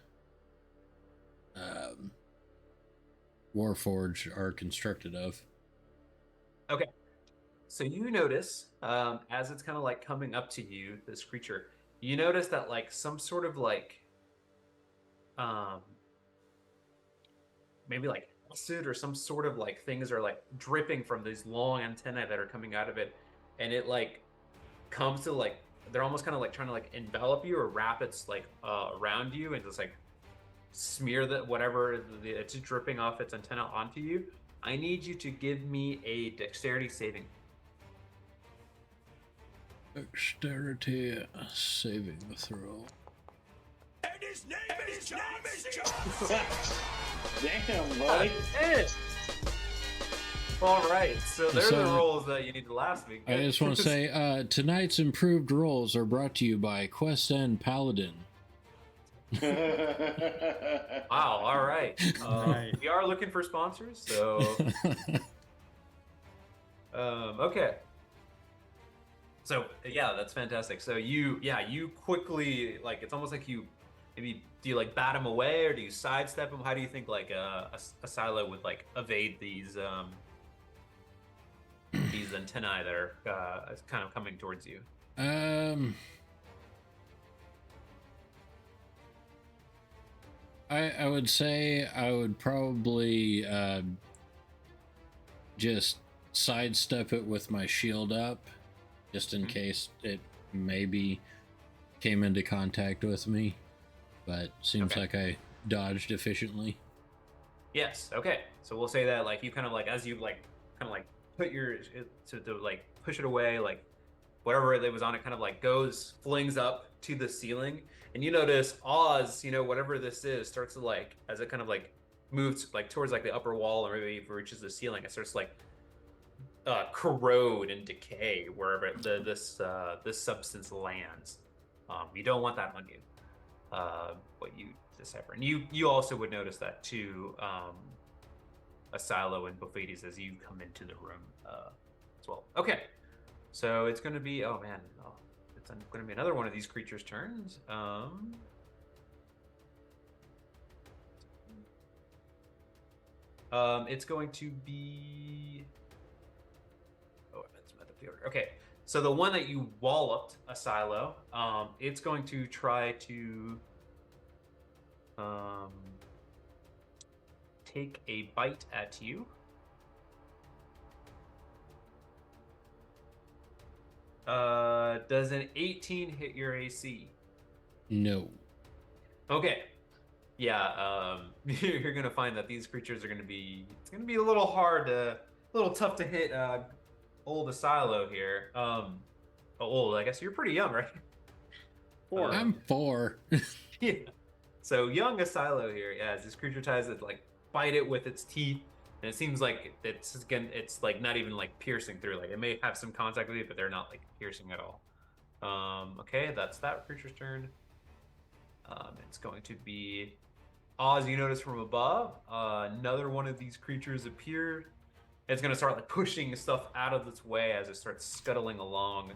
Warforged are constructed of. Okay. So you notice, as it's kind of like coming up to you, this creature, you notice that like some sort of like, maybe like acid or some sort of like things are like dripping from these long antennae that are coming out of it, and it like comes to like they're almost kind of like trying to like envelop you or wrap its like around you and just like smear that whatever it's dripping off its antenna onto you. I need you to give me a dexterity saving. Dexterity saving throw. And his name is John. Damn, buddy. All right, so they're the rolls that you need to last week. I just want to say, tonight's improved rolls are brought to you by Quest End Paladin. Wow, all right. Nice. We are looking for sponsors, so... okay. So, yeah, that's fantastic. So you quickly, like, it's almost like you, maybe, do you, like, bat him away, or do you sidestep him? How do you think, like, a silo would, like, evade these antennae that are kind of coming towards you? I would say I would probably just sidestep it with my shield up, just in case it maybe came into contact with me, but seems like I dodged efficiently. Yes. Okay. So we'll say that like you kind of like as you like kind of like put your to like push it away, like whatever that was on it kind of like flings up to the ceiling, and you notice Oz, whatever this is, starts to like as it kind of like moves like towards like the upper wall, or maybe if it reaches the ceiling, it starts to like corrode and decay wherever this substance lands. You don't want that on you. What you decipher, and you also would notice that too, Asilo and Bophides, as you come into the room as well. Okay, so it's going to be it's going to be another one of these creatures' turns. It's going to be. That's the order. Okay, so the one that you walloped, Asilo, it's going to try to take a bite at you. Does an 18 hit your AC? No. Okay. Yeah, you're gonna find that these creatures are gonna be. It's gonna be a little hard, a little tough to hit. Old Asilo here. Old. I guess you're pretty young, right? 4. I'm 4. Yeah. So young Asilo here. Yeah, as this creature tries to like bite it with its teeth, and it seems like it's like not even like piercing through. Like it may have some contact with it, but they're not like piercing at all. Okay, that's that creature's turn. It's going to be Oz. You notice from above, another one of these creatures appeared. It's going to start like pushing stuff out of its way as it starts scuttling along.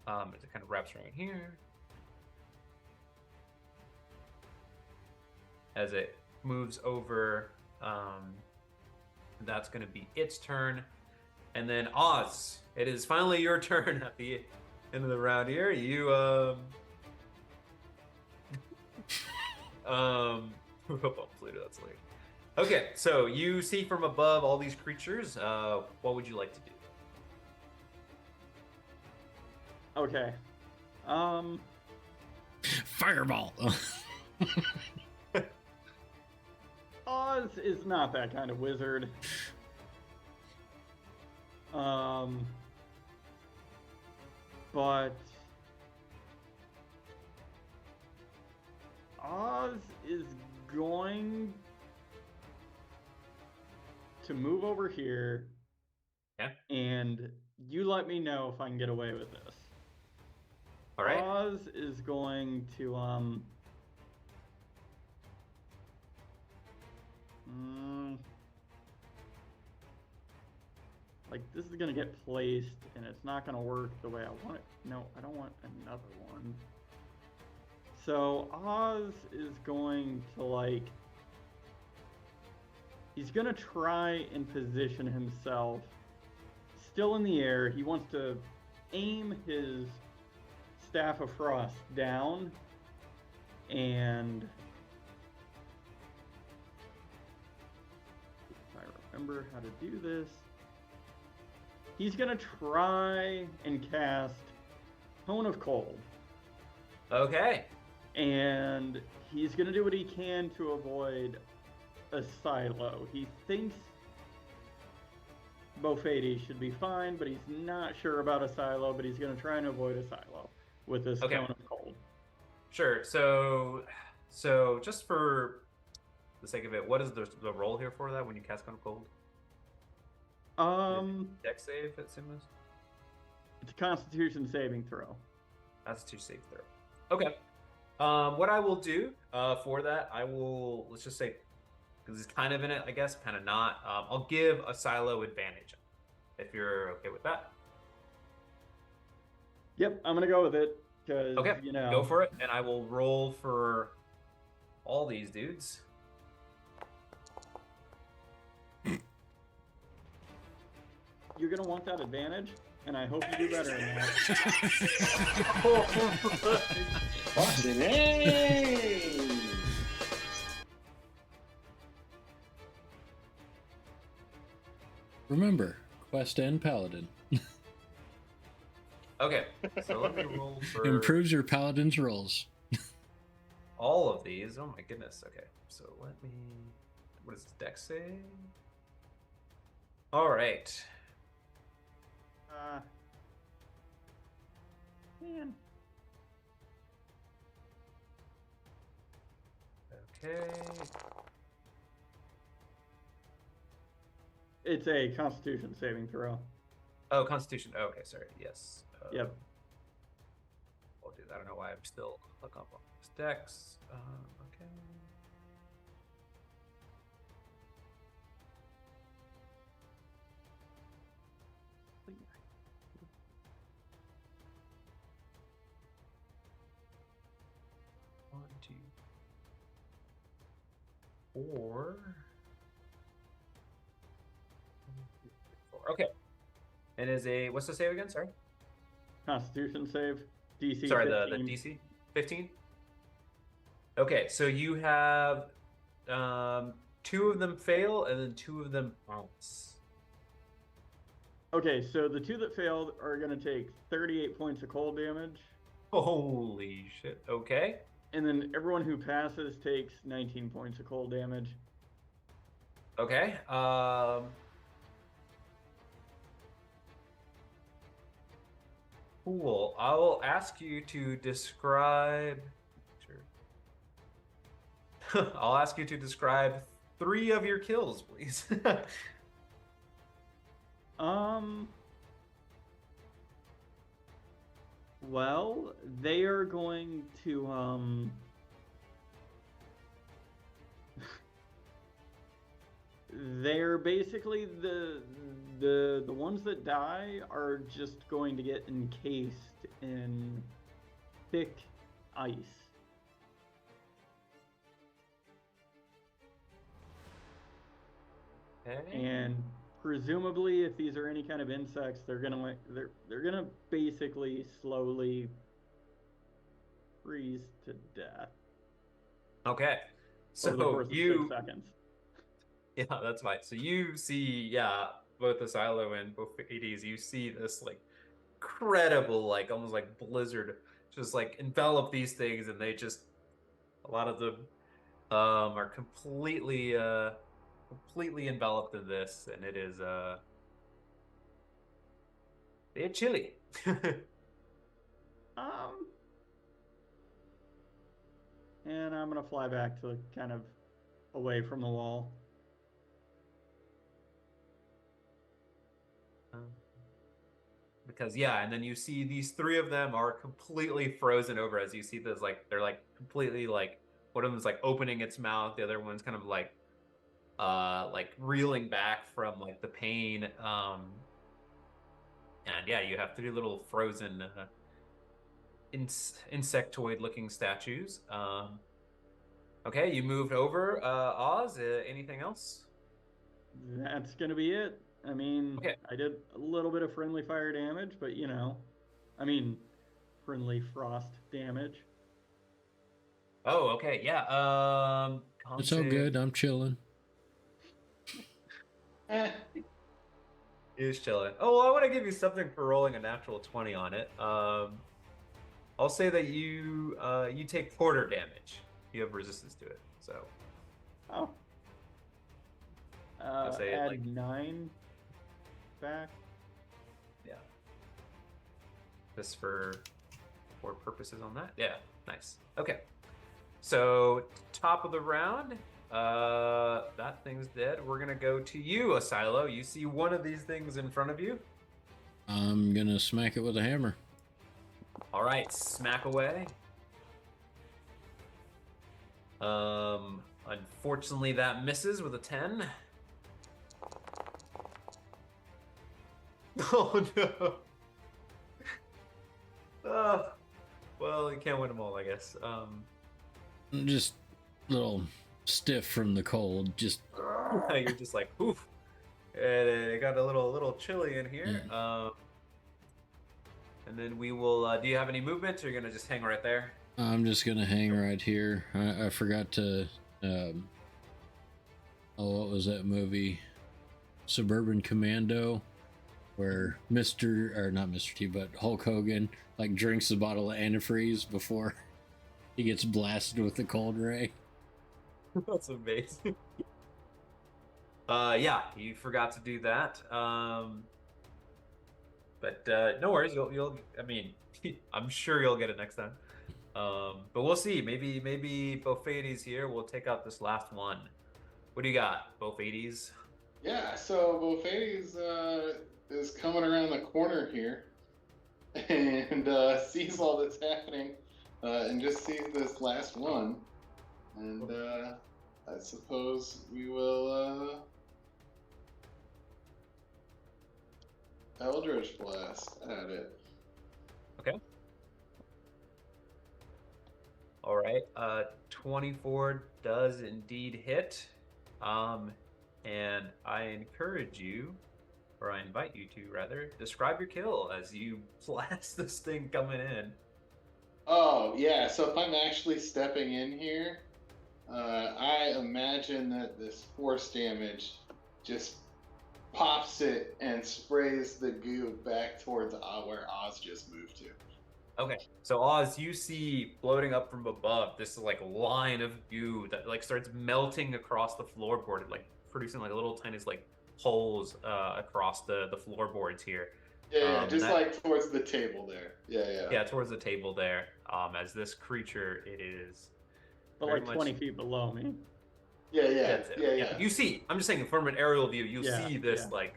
As it kind of wraps right here. As it moves over, that's going to be its turn. And then Oz, it is finally your turn at the end of the round here. You, Pluto, that's late. Okay, so you see from above all these creatures. What would you like to do? Okay. Fireball. Oz is not that kind of wizard. But Oz is going to move over here. Yeah. And you let me know if I can get away with this. All right. Oz is going to like this is gonna get placed and it's not gonna work the way I want it. No, I don't want another one. So Oz is going to like, he's gonna try and position himself still in the air. He wants to aim his Staff of Frost down, and if I remember how to do this, he's gonna try and cast Cone of Cold. Okay. And he's gonna do what he can to avoid a silo. He thinks Bofady should be fine, but he's not sure about a silo, but he's gonna try and avoid a silo with this Cone of Cold. Sure. So just for the sake of it, what is the roll here for that when you cast Cone of Cold? Dex save, it seems. It's a Constitution saving throw. That's a 2 save throw. Okay. What I will do for that, I will, let's just say, because he's kind of in it, I guess, kind of not. I'll give a silo advantage, if you're okay with that. Yep, I'm gonna go with it because Go for it, and I will roll for all these dudes. You're gonna want that advantage, and I hope you do better than that. Remember, quest and paladin. Okay, so let me roll for Improves your paladin's rolls. all of these. Oh my goodness. Okay, so let me. What is this dex save? All right. Man. Okay. It's a Constitution saving throw. Oh, Constitution. Oh, okay, sorry. Yes. Yep. I'll do that. I don't know why I'm still hooked up on this dex. Okay. One, two, 4. Okay. It is a, what's the save again? Sorry. Constitution save. DC. Sorry, 15. the DC 15. Okay, so you have 2 of them fail and then 2 of them bounce. Okay, so the 2 that failed are gonna take 38 points of cold damage. Holy shit. Okay. And then everyone who passes takes 19 points of cold damage. Okay. Cool. I will ask you to describe. Sure. I'll ask you to describe 3 of your kills, please. Well, they are going to they're basically the ones that die are just going to get encased in thick ice. Okay. And presumably, if these are any kind of insects, they're gonna basically slowly freeze to death. Okay. Over the So course of you 6 seconds. Yeah, that's fine. So you see, both the silo and both ADs, you see this like incredible, like almost like blizzard, just like envelop these things, and they just, a lot of them are completely enveloped in this, and it is they're chilly. And I'm gonna fly back to kind of away from the wall. Because and then you see these 3 of them are completely frozen over as you see this, like they're like completely like, one of them's like opening its mouth, the other one's kind of like reeling back from like the pain, And yeah, you have 3 little frozen insectoid-looking statues. Okay, you moved over. Oz, anything else? That's gonna be it. I mean, Okay. I did a little bit of friendly fire damage, but I mean, friendly frost damage. Oh, okay, yeah. It's all good. I'm chilling. He's chilling. Oh, well, I want to give you something for rolling a natural 20 on it. I'll say that you take quarter damage. You have resistance to it, so. Oh. I'll say add like 9 back. Yeah. Just for purposes on that. Yeah, nice. Okay. So top of the round. That thing's dead. We're gonna go to you, Asilo. You see one of these things in front of you. I'm gonna smack it with a hammer. All right, smack away. Unfortunately, that misses with a 10. Oh no. Well, you can't win them all, I guess. I'm just a little stiff from the cold. Just You're just like, oof. It got a little chilly in here. Yeah. And then we will. Do you have any movement, or you're gonna just hang right there? I'm just gonna hang right here. I forgot to. What was that movie? Suburban Commando, where not Mr. T, but Hulk Hogan like drinks a bottle of antifreeze before he gets blasted with the cold ray. That's amazing. Yeah, you forgot to do that. But no worries. You'll. I mean, I'm sure you'll get it next time. But we'll see. Maybe Bofades here. We'll take out this last one. What do you got, Bofades? Yeah, so Bofades is coming around the corner here and sees all that's happening and just sees this last one. And I suppose we will Eldritch Blast at it. Okay. All right. 24 does indeed hit. And I encourage you, or I invite you to rather, describe your kill as you blast this thing coming in. Oh, yeah. So if I'm actually stepping in here, I imagine that this force damage just pops it and sprays the goo back towards where Oz just moved to. Okay, so Oz, you see floating up from above this like line of goo that like starts melting across the floorboard, like producing like little tiny like holes across the floorboards here. Yeah, just like towards the table there. Yeah, towards the table there. As this creature, it is. But like 20 feet below me. Yeah. You see, I'm just saying from an aerial view, you see this like,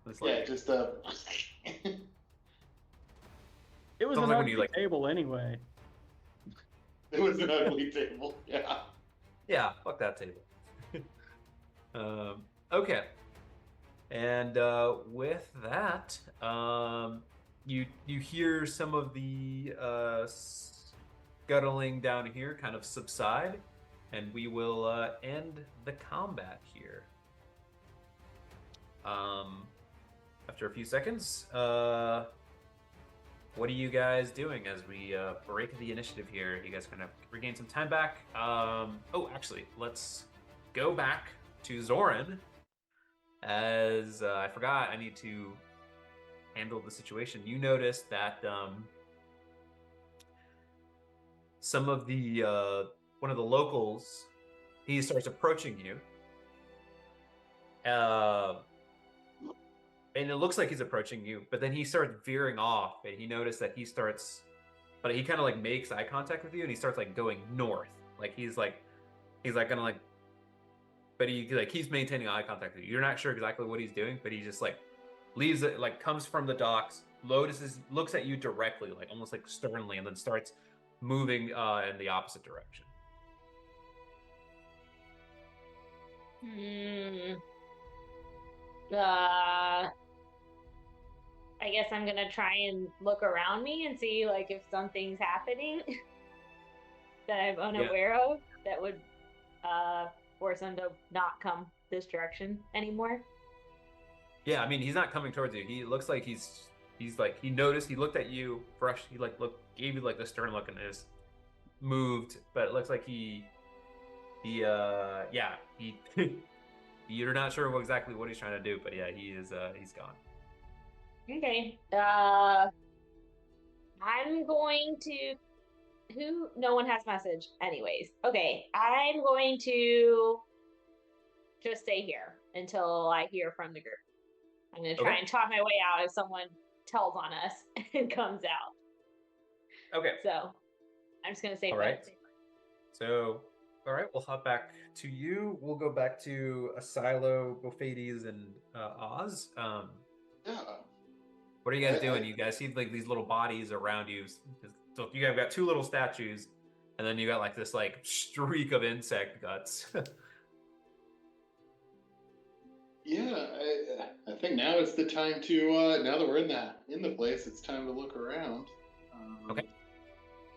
this like. Just It was an like ugly table anyway. It was an ugly table. Yeah. Yeah, fuck that table. Okay. And with that, you hear some of the scuttling down here kind of subside, and we will end the combat here. After a few seconds, what are you guys doing as we break the initiative here? You guys kind of regain some time back. Actually, let's go back to Zoran. As I forgot, I need to handle the situation. You noticed that some of the one of the locals, he starts approaching you. And it looks like he's approaching you, but then he starts veering off, and he noticed that he kind of like makes eye contact with you, and he starts like going north. Like he's gonna like, but he like keeps maintaining eye contact with you. You're not sure exactly what he's doing, but he just like leaves it, like comes from the docks, looks at you directly, like almost like sternly, and then starts moving in the opposite direction. I guess I'm gonna try and look around me and see like if something's happening that I'm unaware of that would force him to not come this direction anymore. Yeah, I mean, he's not coming towards you. He looks like he's like he noticed. He looked at you fresh. He like gave you like the stern look and just moved. But it looks like he yeah he. You're not sure exactly what he's trying to do, but yeah, he's gone. Okay. I'm going to no one has message anyways. Okay, I'm going to just stay here until I hear from the group. I'm going to try and talk my way out if someone tells on us and comes out. Okay. So I'm just going to stay. All right. So, all right, we'll hop back to you. We'll go back to Asilo, Bophades, and Oz. Yeah. What are you guys doing? You guys see like these little bodies around you. So you guys got two little statues, and then you got like this like streak of insect guts. Yeah, I think now is the time to. Now that we're in the place, it's time to look around. Okay. Do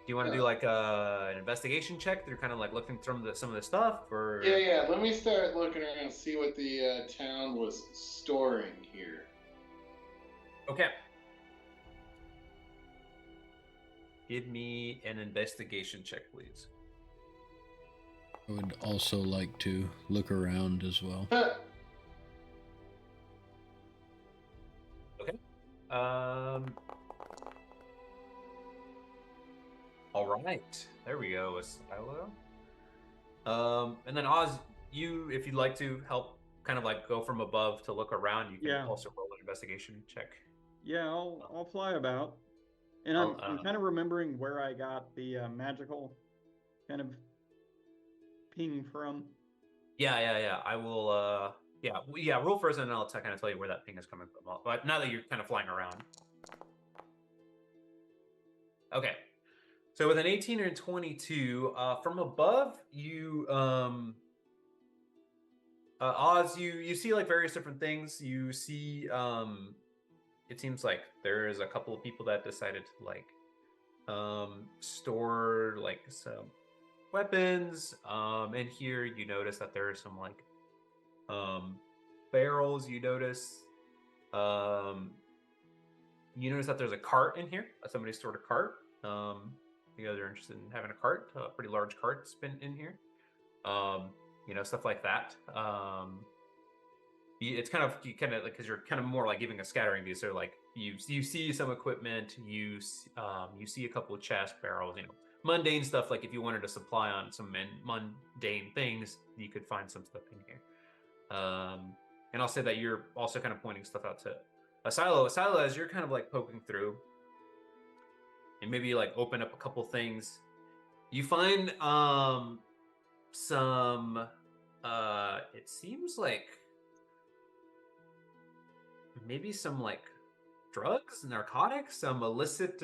you want to do like an investigation check? They're kind of like looking through some of the stuff, or Yeah. Let me start looking around, see what the town was storing here. Okay. Give me an investigation check, please. I would also like to look around as well. Okay. All right. There we go. Asilo. And then Oz, if you'd like to help, kind of like go from above to look around, you can also roll an investigation check. Yeah, I'll fly about, and I'm kind of remembering where I got the magical kind of ping from. Yeah. I will. Yeah. Roll first, and then I'll kind of tell you where that ping is coming from. But now that you're kind of flying around. Okay. So with an 18 or 22, from above, you Oz, you see like various different things. You see it seems like there is a couple of people that decided to like store like some weapons. And here you notice that there are some like barrels. You notice that there's a cart in here. Somebody stored a cart. You guys are interested in having a cart, a pretty large cart spin in here. Stuff like that. It's kind of like because you're kind of more like giving a scattering view. So like you see some equipment, you see a couple of chest barrels, mundane stuff. Like if you wanted to supply on some mundane things, you could find some stuff in here. And I'll say that you're also kind of pointing stuff out to Asilo. Asilo, as you're kind of like poking through, and maybe you like open up a couple things, you find some it seems like maybe some like drugs, narcotics, some illicit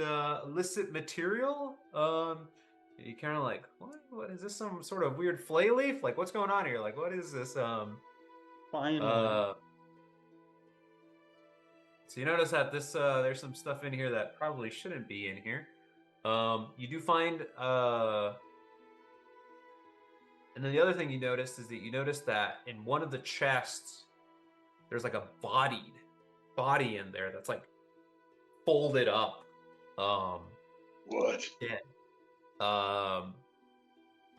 material. You kind of like, what is this, some sort of weird flay leaf? Like, what's going on here? Like, what is this? Finally. So you notice that there's some stuff in here that probably shouldn't be in here. You do find and then the other thing you notice is that in one of the chests there's like a body in there that's like folded up. What? Yeah.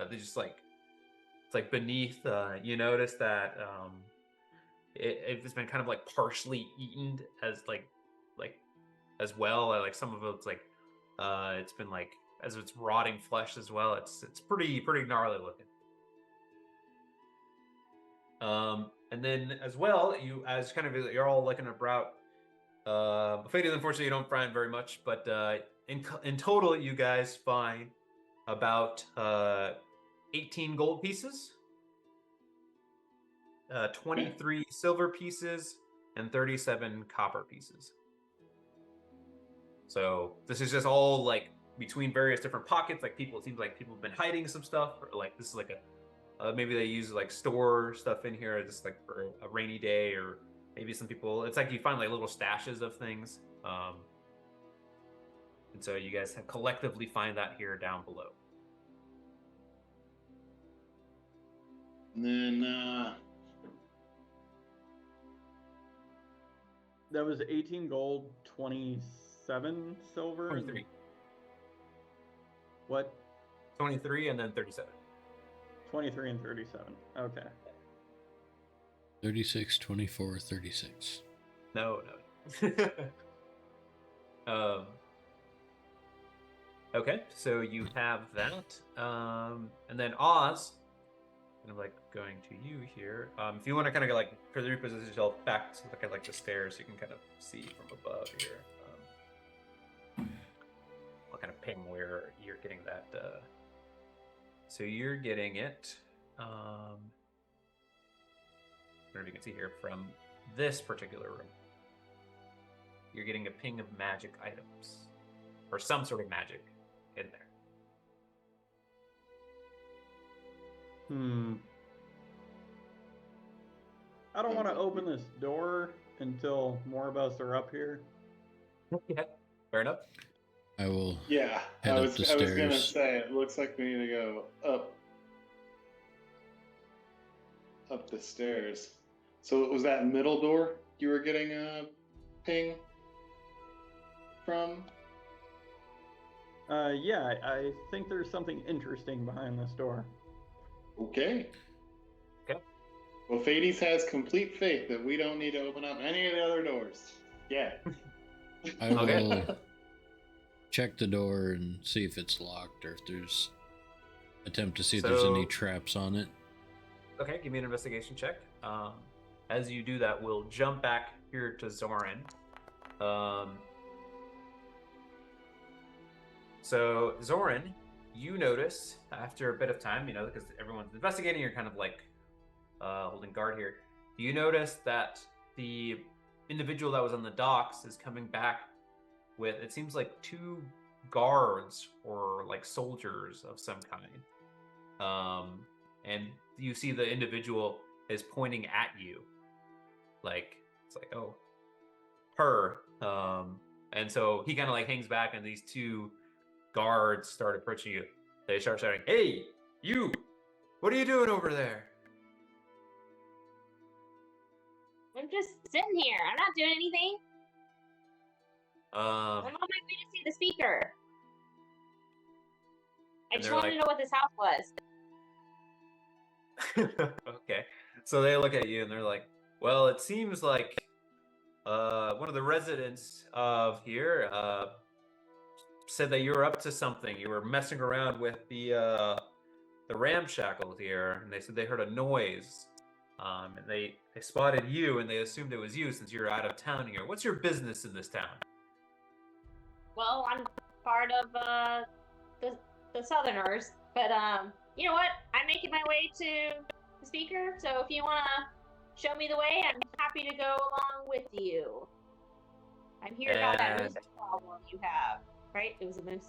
They just like, it's like beneath. You notice that it's been kind of like partially eaten as like as well. Like some of it's like it's been like as it's rotting flesh as well. It's pretty gnarly looking. And then as well, you're all looking about. Faded, unfortunately, you don't find very much, but in total, you guys find about 18 gold pieces, 23 silver pieces, and 37 copper pieces. So this is just all like between various different pockets. Like it seems like people have been hiding some stuff, or like this is like maybe they use like store stuff in here just like for a rainy day, or maybe some people. It's like you find like little stashes of things, and so you guys have collectively find that here down below. And then That was 18 gold, 27 silver. 23. What? 23 and then 37. 23 and 37. Okay. 36, 24, 36. No. Okay, so you have that. And then Oz, kind of like going to you here. If you want to kind of like reposition yourself back to look at like the stairs, you can kind of see from above here. I'll kind of ping where you're getting that. So you're getting it. I don't know if you can see here from this particular room. You're getting a ping of magic items, or some sort of magic in there. I don't want to open this door until more of us are up here. Yeah, fair enough. I will. yeah, Head I up was the gonna stairs. say it looks like we need to go up the stairs. So it was that middle door you were getting a ping from? Yeah, I think there's something interesting behind this door. Okay. Okay. Well, Fades has complete faith that we don't need to open up any of the other doors. Yeah. I will Okay. check the door and see if it's locked, or if there's attempt to see if there's any So- traps on it. Okay, give me an investigation check. As you do that, we'll jump back here to Zoran. So Zoran, you notice after a bit of time, because everyone's investigating, you're kind of like holding guard here. You notice that the individual that was on the docks is coming back with, it seems like 2 guards or like soldiers of some kind. And you see the individual is pointing at you. Like, it's like, oh, her. And so he kind of like hangs back, and these 2 guards start approaching you. They start shouting, "Hey, you! What are you doing over there?" I'm just sitting here. I'm not doing anything. I'm on my way to see the speaker. I And just they're wanted like- to know what this house was. Okay. So they look at you and they're like, "Well, it seems like one of the residents of here said that you were up to something. You were messing around with the ramshackle here, and they said they heard a noise. And they spotted you, and they assumed it was you since you're out of town here. What's your business in this town?" Well, I'm part of the Southerners, but you know what? I'm making my way to the speaker. So if you wanna show me the way, I'm happy to go along with you. I'm here about that moose And- problem you have, right? It was a moose.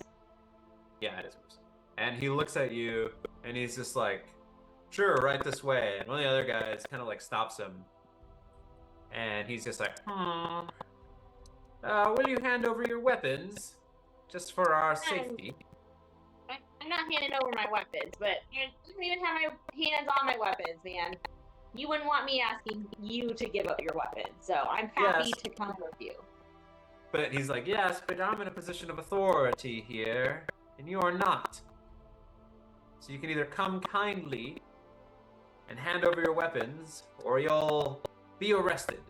Yeah, it is Moose. And he looks at you, and he's just like, "Sure, right this way." And one of the other guys kind of like stops him, and he's just like, "Will you hand over your weapons, just for our safety?" I'm not handing over my weapons, but I don't even have my hands on my weapons, man. You wouldn't want me asking you to give up your weapons, so I'm happy Yes. to come with you. But he's like, "Yes, but I'm in a position of authority here, and you are not. So you can either come kindly and hand over your weapons, or you'll be arrested."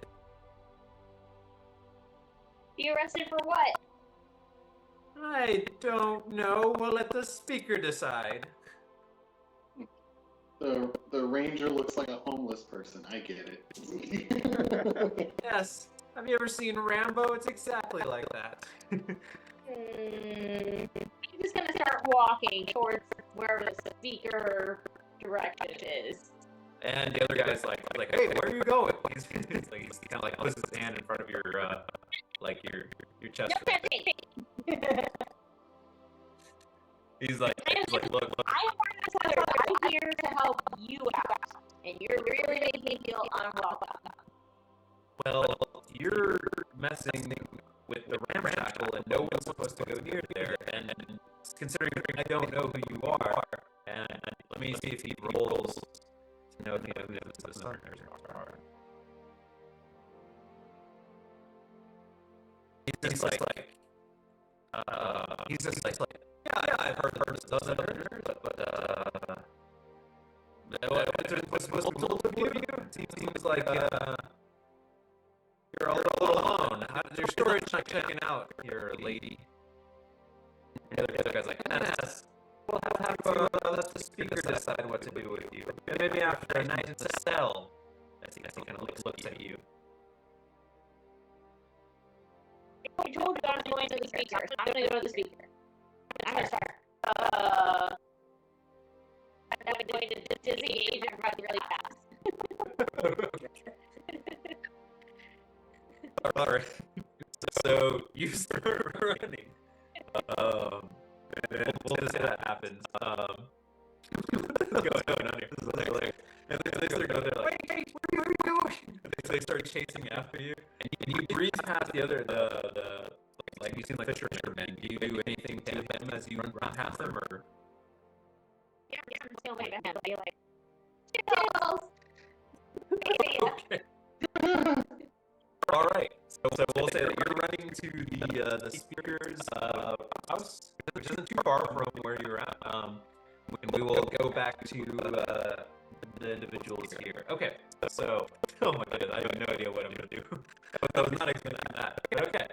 Be arrested for what? "I don't know. We'll let the speaker decide." The ranger looks like a homeless person. I get it. Yes. Have you ever seen Rambo? It's exactly like that. I'm just gonna start walking towards where the speaker direction is. And the other guy's like, "Hey, where are you going?" He's kind of like puts his hand in front of your your chest. No touching. He's like, look. I am part of the Southern. I'm here to help you out, and you're really making me feel unwelcome. Well, you're messing with the ramshackle, and no one's supposed to go near there. And considering I don't know who you are, and let me see if he rolls to know who the Southerners are. He's like, he's just like, yeah, I've heard of the Southerners, but no, what's supposed to be told of you? It seems like you're all alone. How did your storage not checking out, your lady? And the other guy's like, yes. We'll have to let the speaker decide what to do with you. Maybe after a night in the cell. As he kind of looks at you. I told you I was going to the speaker. I'm going to go to the speaker. I'm going to start. I'm going to disengage and run really fast. All right. So you start running. And we'll just say that happens. What's going on here? This is like, and they start going there like, wait, where are you going? They start chasing after you, and you breeze past the like you seem like fishermen. Do you do anything to them as you run past them, or? Yeah, I'm still waiting for him to be like, Skittles! Okay. All right. So we'll say that you're running to the speaker's house, which isn't too far from where you're at. And we will go back to the individuals here. Okay. So, oh my goodness, I have no idea what I'm gonna do. I was not expecting that. Okay.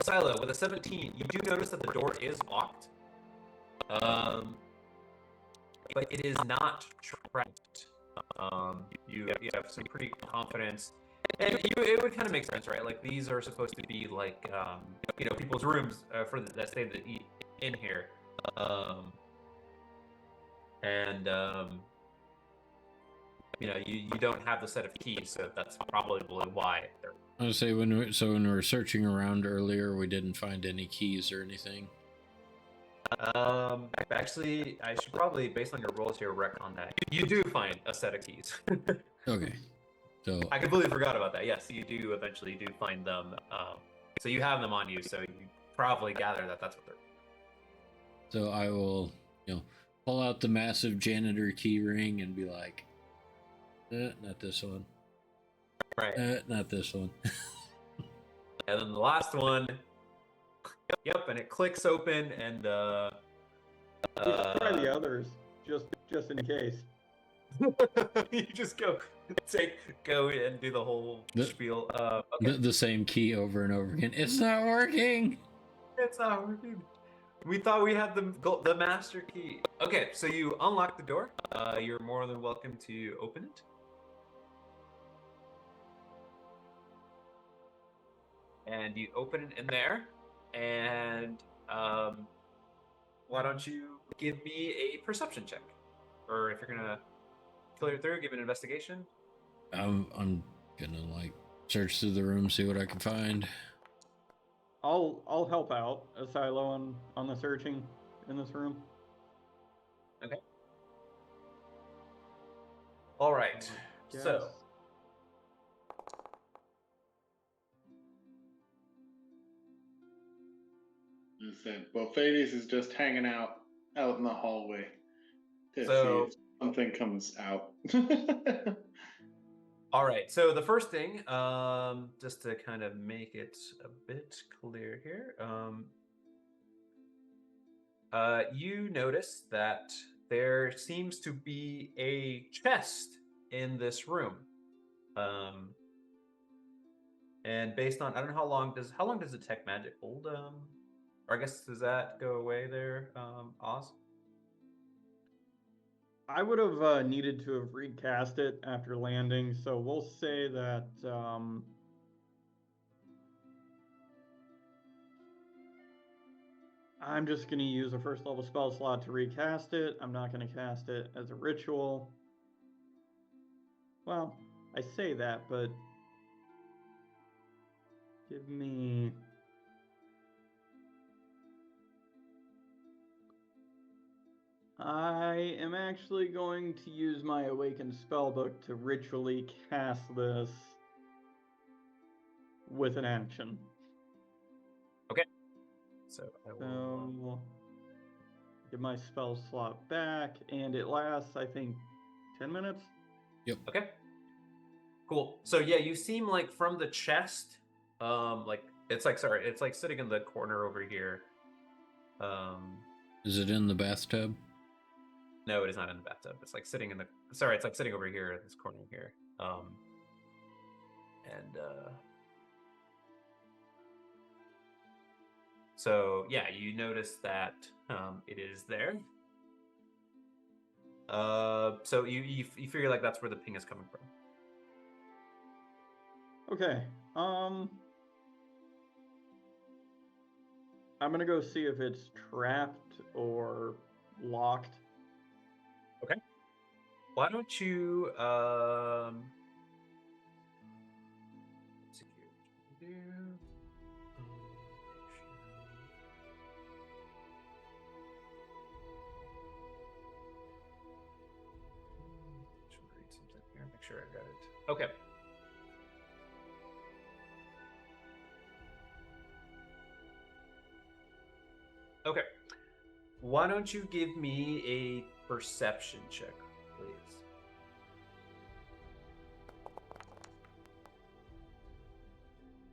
Silo, with a 17, you do notice that the door is locked. But it is not trapped. You have some pretty confidence. And it would kind of make sense, right? Like, these are supposed to be like, people's rooms for that stay to eat in here. You don't have the set of keys, so that's probably why. I would say when we were searching around earlier, we didn't find any keys or anything. Actually, I should probably, based on your rolls here, wreck on that. You do find a set of keys. Okay. So I completely forgot about that. Yes, you do eventually find them. So you have them on you, so you probably gather that that's what they're. So I will, pull out the massive janitor key ring and be like, not this one. Right. Not this one. And then the last one. Yep, and it clicks open, and Just try the others, just in case. You just go and do the whole spiel. Okay. The same key over and over again. It's not working. It's not working. We thought we had the master key. Okay, so you unlock the door. You're more than welcome to open it. And you open it in there. And why don't you give me a perception check? Or if you're gonna clear through, give an investigation. I'm gonna search through the room, see what I can find. I'll help out Asilo on the searching in this room. Okay. All right. So. Well, Thades is just hanging out in the hallway to see if something comes out. All right. So the first thing, just to kind of make it a bit clear here, you notice that there seems to be a chest in this room, and based on, I don't know how long does detect magic hold? Or I guess, does that go away there, Oz? I would have needed to have recast it after landing, so we'll say that I'm just going to use a first level spell slot to recast it. I'm not going to cast it as a ritual. Well, I say that, but give me... I am actually going to use my Awakened Spellbook to ritually cast this with an action. So I will. So get my spell slot back, and it lasts, I think, 10 minutes. Okay. Cool. So yeah, you seem like from the chest, like it's like sitting in the corner over here. Is it in the bathtub? No, it is not in the bathtub. It's like sitting in the. Sorry, it's like sitting over here in this corner here. So yeah, you notice that it is there. So you figure like that's where the ping is coming from. Okay. I'm gonna go see if it's trapped or locked. Okay. Why don't you security? Read something here. Make sure I got it. Okay. Okay. Why don't you give me a perception check, please?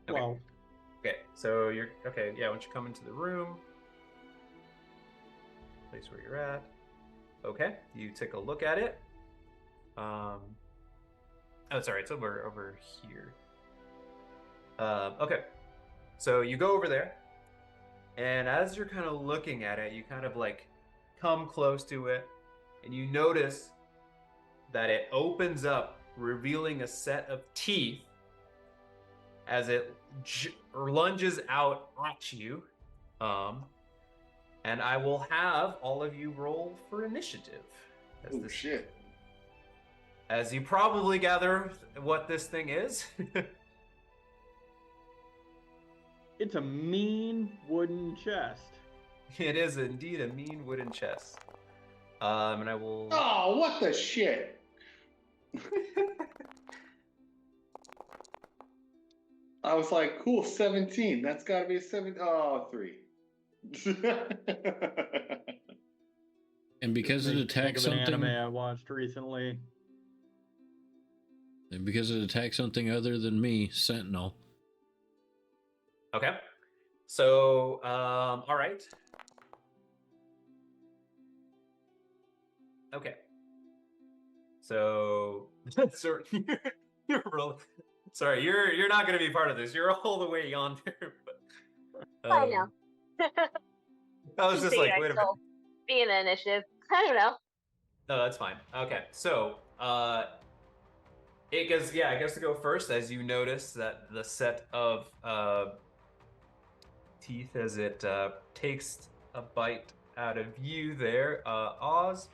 Okay. Well, Okay, so you're okay. Yeah, once you come into the room, place where you're at. Okay, you take a look at it. Oh, sorry, it's over here. Okay, so you go over there, and as you're kind of looking at it, you kind of like come close to it, and you notice that it opens up, revealing a set of teeth as it lunges out at you. And I will have all of you roll for initiative. Oh, shit. As you probably gather what this thing is. it's a mean wooden chest. It is indeed a mean wooden chest. And I will... Oh, what the shit? I was like, cool, 17. That's got to be a 7. Oh, 3. And because it attacks Think of an something, anime I watched recently. and because it attacks something other than me, Sentinel. Okay. So, all right. Okay. So, you're rolling. Sorry, you're not going to be part of this. You're all the way yonder. But, I know. I was just like, wait a minute. Be in the initiative. I don't know. No, that's fine. Okay, so it gets to go first as you notice that the set of teeth as it takes a bite out of you there, Oz.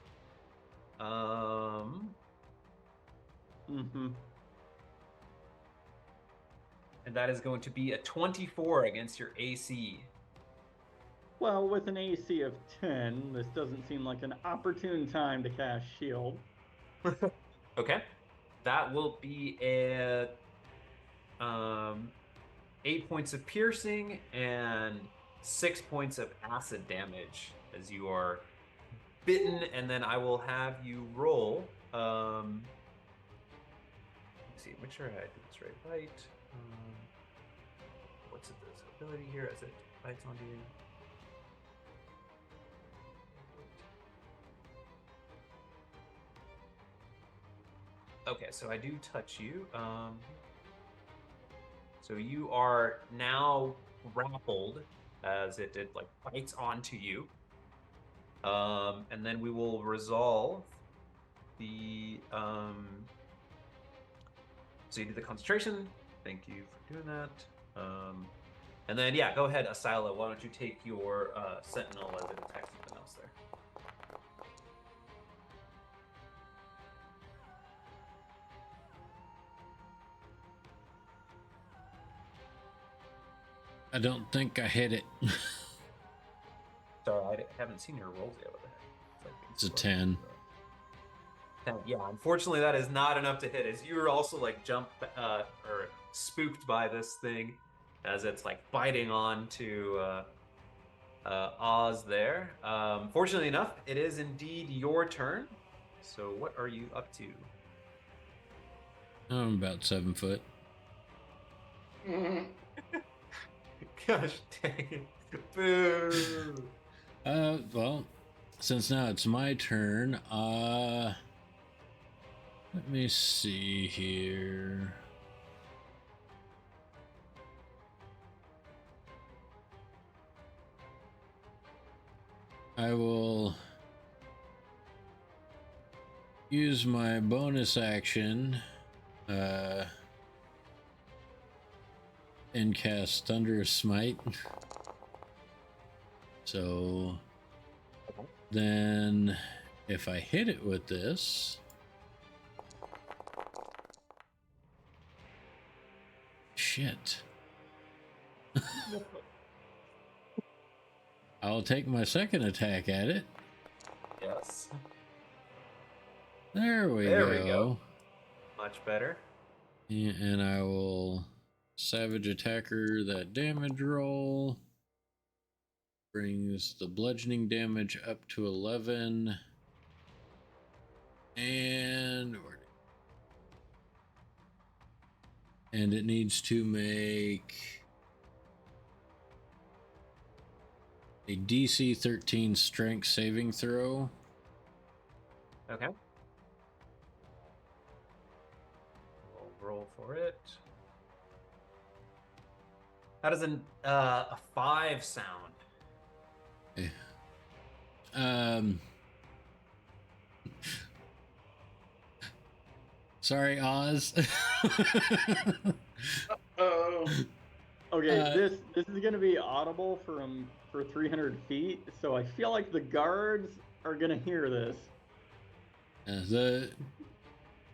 And that is going to be a 24 against your AC. Well, with an AC of 10, this doesn't seem like an opportune time to cast shield. Okay. That will be a 8 points of piercing and 6 points of acid damage as you are bitten, and then I will have you roll. Let's see, make sure I did this right. What's this ability here as it bites onto you? Okay, so I do touch you. So you are now grappled as it did like bites onto you. And then we will resolve the so you do the concentration. Thank you for doing that. And then yeah, go ahead, Asila. Why don't you take your sentinel as it attacks something else there? I don't think I hit it. Sorry, I haven't seen your rolls yet. It's a 10. Yeah, unfortunately, that is not enough to hit. As you're also like jump or spooked by this thing as it's like biting on to Oz there. Fortunately enough, it is indeed your turn. So what are you up to? I'm about 7 foot. Gosh dang it. Boo. Well, since now it's my turn, let me see here. I will use my bonus action and cast Thunderous Smite. So then if I hit it with this, shit. I'll take my second attack at it. Yes. There we There go. we go. Much better. Yeah, and I will Savage Attacker that damage roll. Brings the bludgeoning damage up to 11. And it needs to make a DC 13 strength saving throw. Okay. We'll roll for it. How does a 5 sound? Sorry, Oz. Oh. Okay, this is gonna be audible for 300 feet, so I feel like the guards are gonna hear this.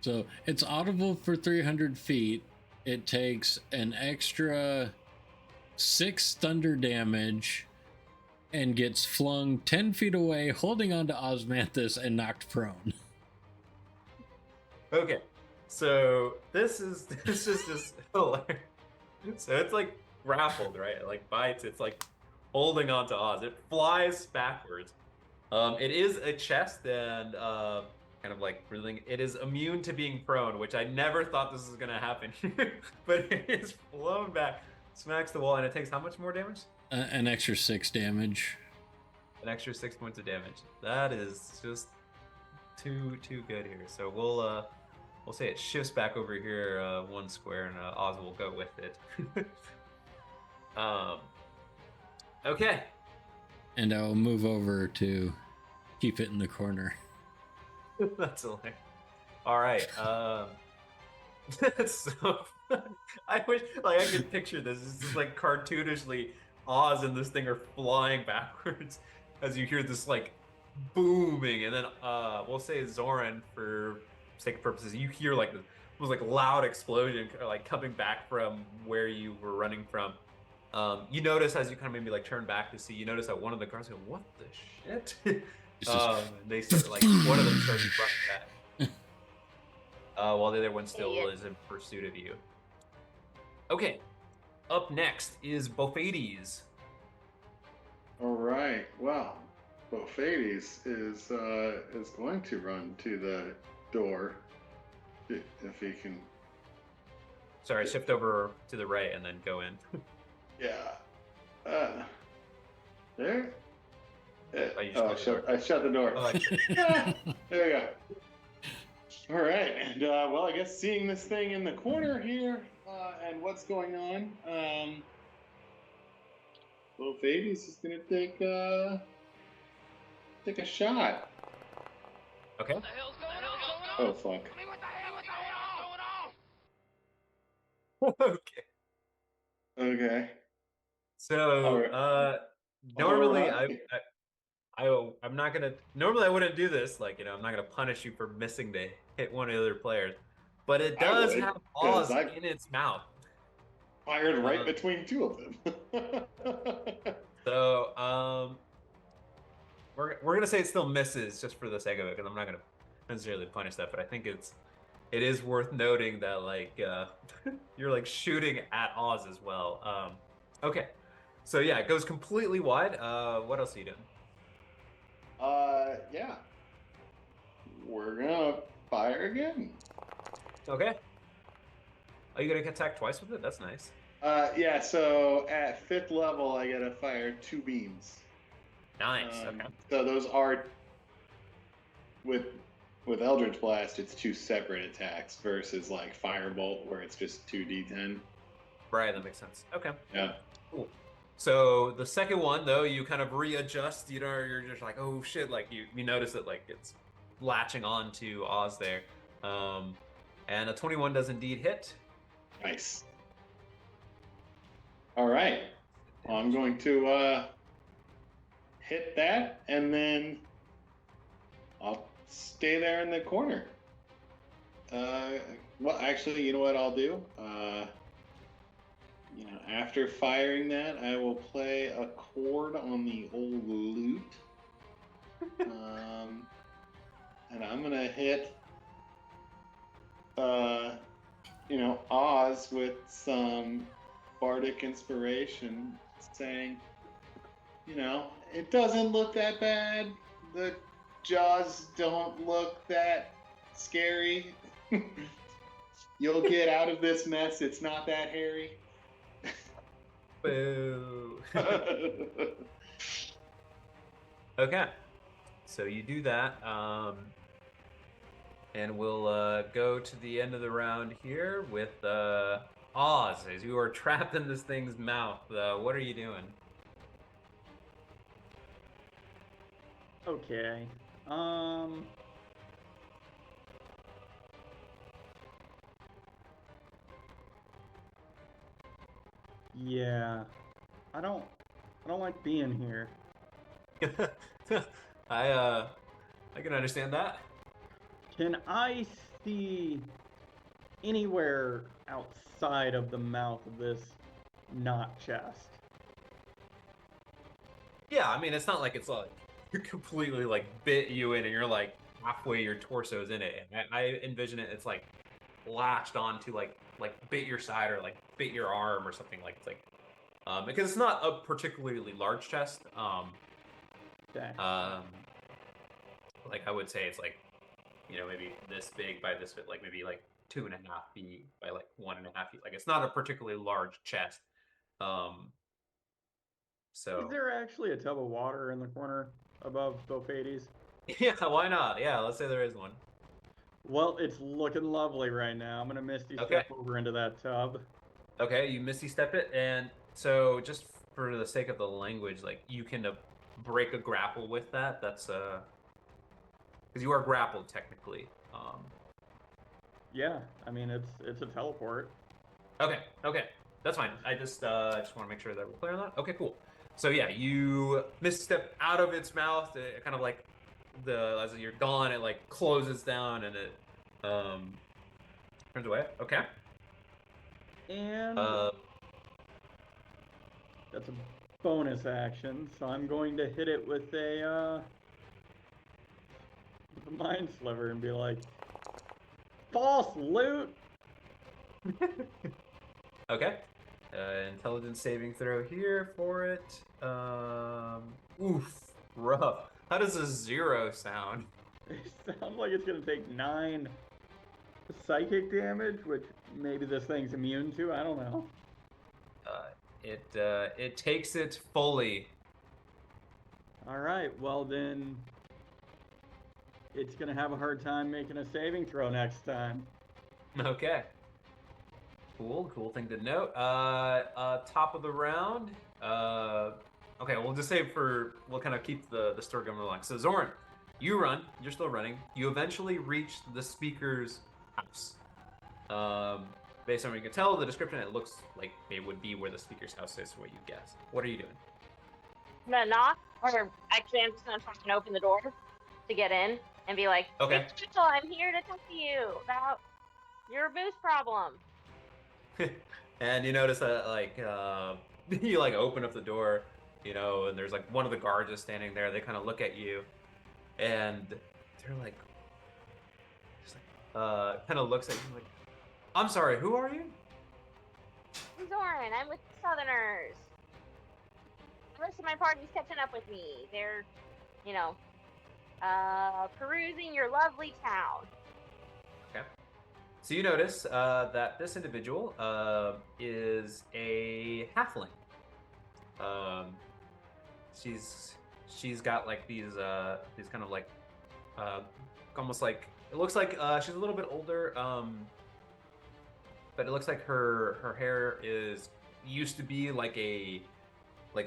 So it's audible for 300 feet. It takes an extra 6 thunder damage and gets flung 10 feet away, holding on to Osmanthus and knocked prone. Okay, so this is just hilarious. So it's like grappled, right? It like bites. It's like holding on to Oz. It flies backwards. It is a chest and kind of like breathing. It is immune to being prone, which I never thought this was gonna happen. But it is flown back, smacks the wall, and it takes how much more damage? An extra 6 damage. An extra 6 points of damage. That is just too good here. So we'll say it shifts back over here 1 square, and Oz will go with it. Okay. And I will move over to keep it in the corner. That's hilarious. All right. That's so I wish like I could picture this. This is like cartoonishly Oz and this thing are flying backwards as you hear this like booming, and then we'll say Zoran for sake of purposes, you hear like it was like loud explosion like coming back from where you were running from. You notice as you kind of maybe like turn back to see, you notice that one of the guards go, "What the shit?" They start like one of them starts running back, while the other one still is in pursuit of you. Okay, up next is Bophades. All right. Well, Bophades is going to run to the door if he can. Sorry, shift over to the right and then go in. Yeah. There. Oh, I shut the door. Oh, There you go. All right, and well, I guess seeing this thing in the corner here and what's going on, Bophades is gonna take a shot. Okay. Oh fuck. Okay. Okay. So, normally I'm not gonna. Normally I wouldn't do this. Like, I'm not gonna punish you for missing to hit one of the other players, but it does have Oz in its mouth. Fired right between two of them. So, we're gonna say it still misses just for the sake of it, because I'm not gonna necessarily punish that, but I think it's it is worth noting that like you're like shooting at Oz as well. Okay, so yeah, it goes completely wide. What else are you doing? Yeah. We're gonna fire again. Okay. Are you gonna attack twice with it? That's nice. Yeah, so at 5th level, I gotta fire 2 beams. Nice. Okay. So those are with Eldritch Blast, it's 2 separate attacks versus like Firebolt, where it's just 2d10. Right, that makes sense. Okay. Yeah. Cool. So the second one, though, you kind of readjust. You know, you're just like, oh shit! Like you notice that like it's latching on to Oz there, and a 21 does indeed hit. Nice. All right. Well, I'm going to hit that, and then I'll stay there in the corner. Well, actually, you know what I'll do? After firing that, I will play a chord on the old lute. And I'm going to hit, Oz with some bardic inspiration saying, it doesn't look that bad. The jaws don't look that scary. You'll get out of this mess. It's not that hairy. Boo. Okay, so you do that, and we'll go to the end of the round here with Oz, as you are trapped in this thing's mouth. What are you doing? Okay. Yeah. I don't like being here. I can understand that. Can I see anywhere outside of the mouth of this not chest? Yeah, I mean, it's not like it's like completely like bit you in and you're like halfway your torso's in it. And I envision it's like latched onto like bit your side or like bit your arm or something like it's like because it's not a particularly large chest. Okay. Like I would say it's like, maybe this big by this bit, like maybe like 2.5 feet by like 1.5 feet. Like it's not a particularly large chest. So Is there actually a tub of water in the corner above Bofades? yeah, why not? Yeah, let's say there is one. Well, it's looking lovely right now. I'm gonna Misty step over into that tub. Okay, you Misty step it, and so just for the sake of the language, like you can break a grapple with that. That's because you are grappled technically. Yeah, I mean it's a teleport. Okay, that's fine. I just want to make sure that we're clear on that. Okay, cool. So yeah, you misstep out of its mouth. It kind of like as you're gone, it like closes down and it turns away. Okay. And that's a bonus action, so I'm going to hit it with a mind sliver and be like, false loot. Okay. Intelligence saving throw here for it. Oof, rough. How does a 0 sound? It sounds like it's gonna take 9 psychic damage, which maybe this thing's immune to. I don't know. It takes it fully. All right. Well then, it's gonna have a hard time making a saving throw next time. Okay. Cool thing to note. Top of the round. Okay, we'll just say we'll kind of keep the story going along. So Zoran, you run. You're still running. You eventually reach the speaker's house. Based on what you can tell, the description, it looks like it would be where the speaker's house is. What you guess? What are you doing? I'm gonna knock, or actually, I'm just gonna try and open the door to get in and be like, Okay. "Hey, Rachel, I'm here to talk to you about your boost problem." And you notice that like you like open up the door, and there's like one of the guards is standing there. They kind of look at you, and they're like, just like, kind of looks at you like, I'm sorry, who are you? I'm Zoran. I'm with the Southerners. The rest of my party's catching up with me. They're, you know, perusing your lovely town. Okay. So you notice that this individual is a halfling. She's got like these kind of like almost like it looks like she's a little bit older, but it looks like her hair is used to be like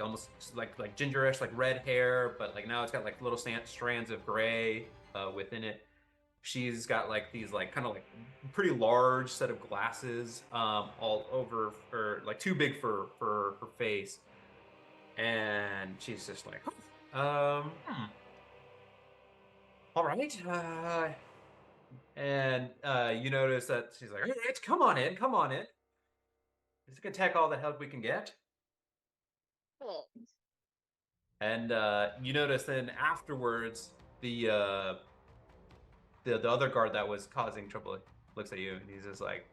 almost like gingerish, like red hair, but like now it's got like little strands of gray within it. She's got like these like kind of like pretty large set of glasses all over her, like too big for her face, and she's just like, all right, and you notice that she's like, all right, come on in. This can take all the help we can get. And you notice then afterwards, the other guard that was causing trouble looks at you, and he's just like,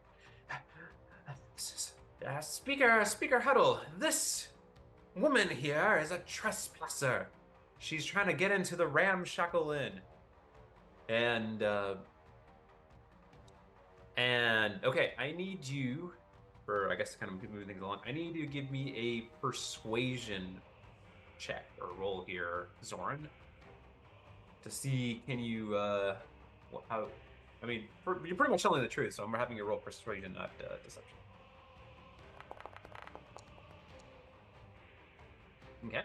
Speaker Huddle, this woman here is a trespasser. She's trying to get into the Ramshackle Inn. And okay, I need you, for I guess kind of moving things along, I need you to give me a persuasion check or roll here, Zoran, to see can you how. I mean, you're pretty much telling the truth, so I'm having you roll persuasion, not deception. Okay.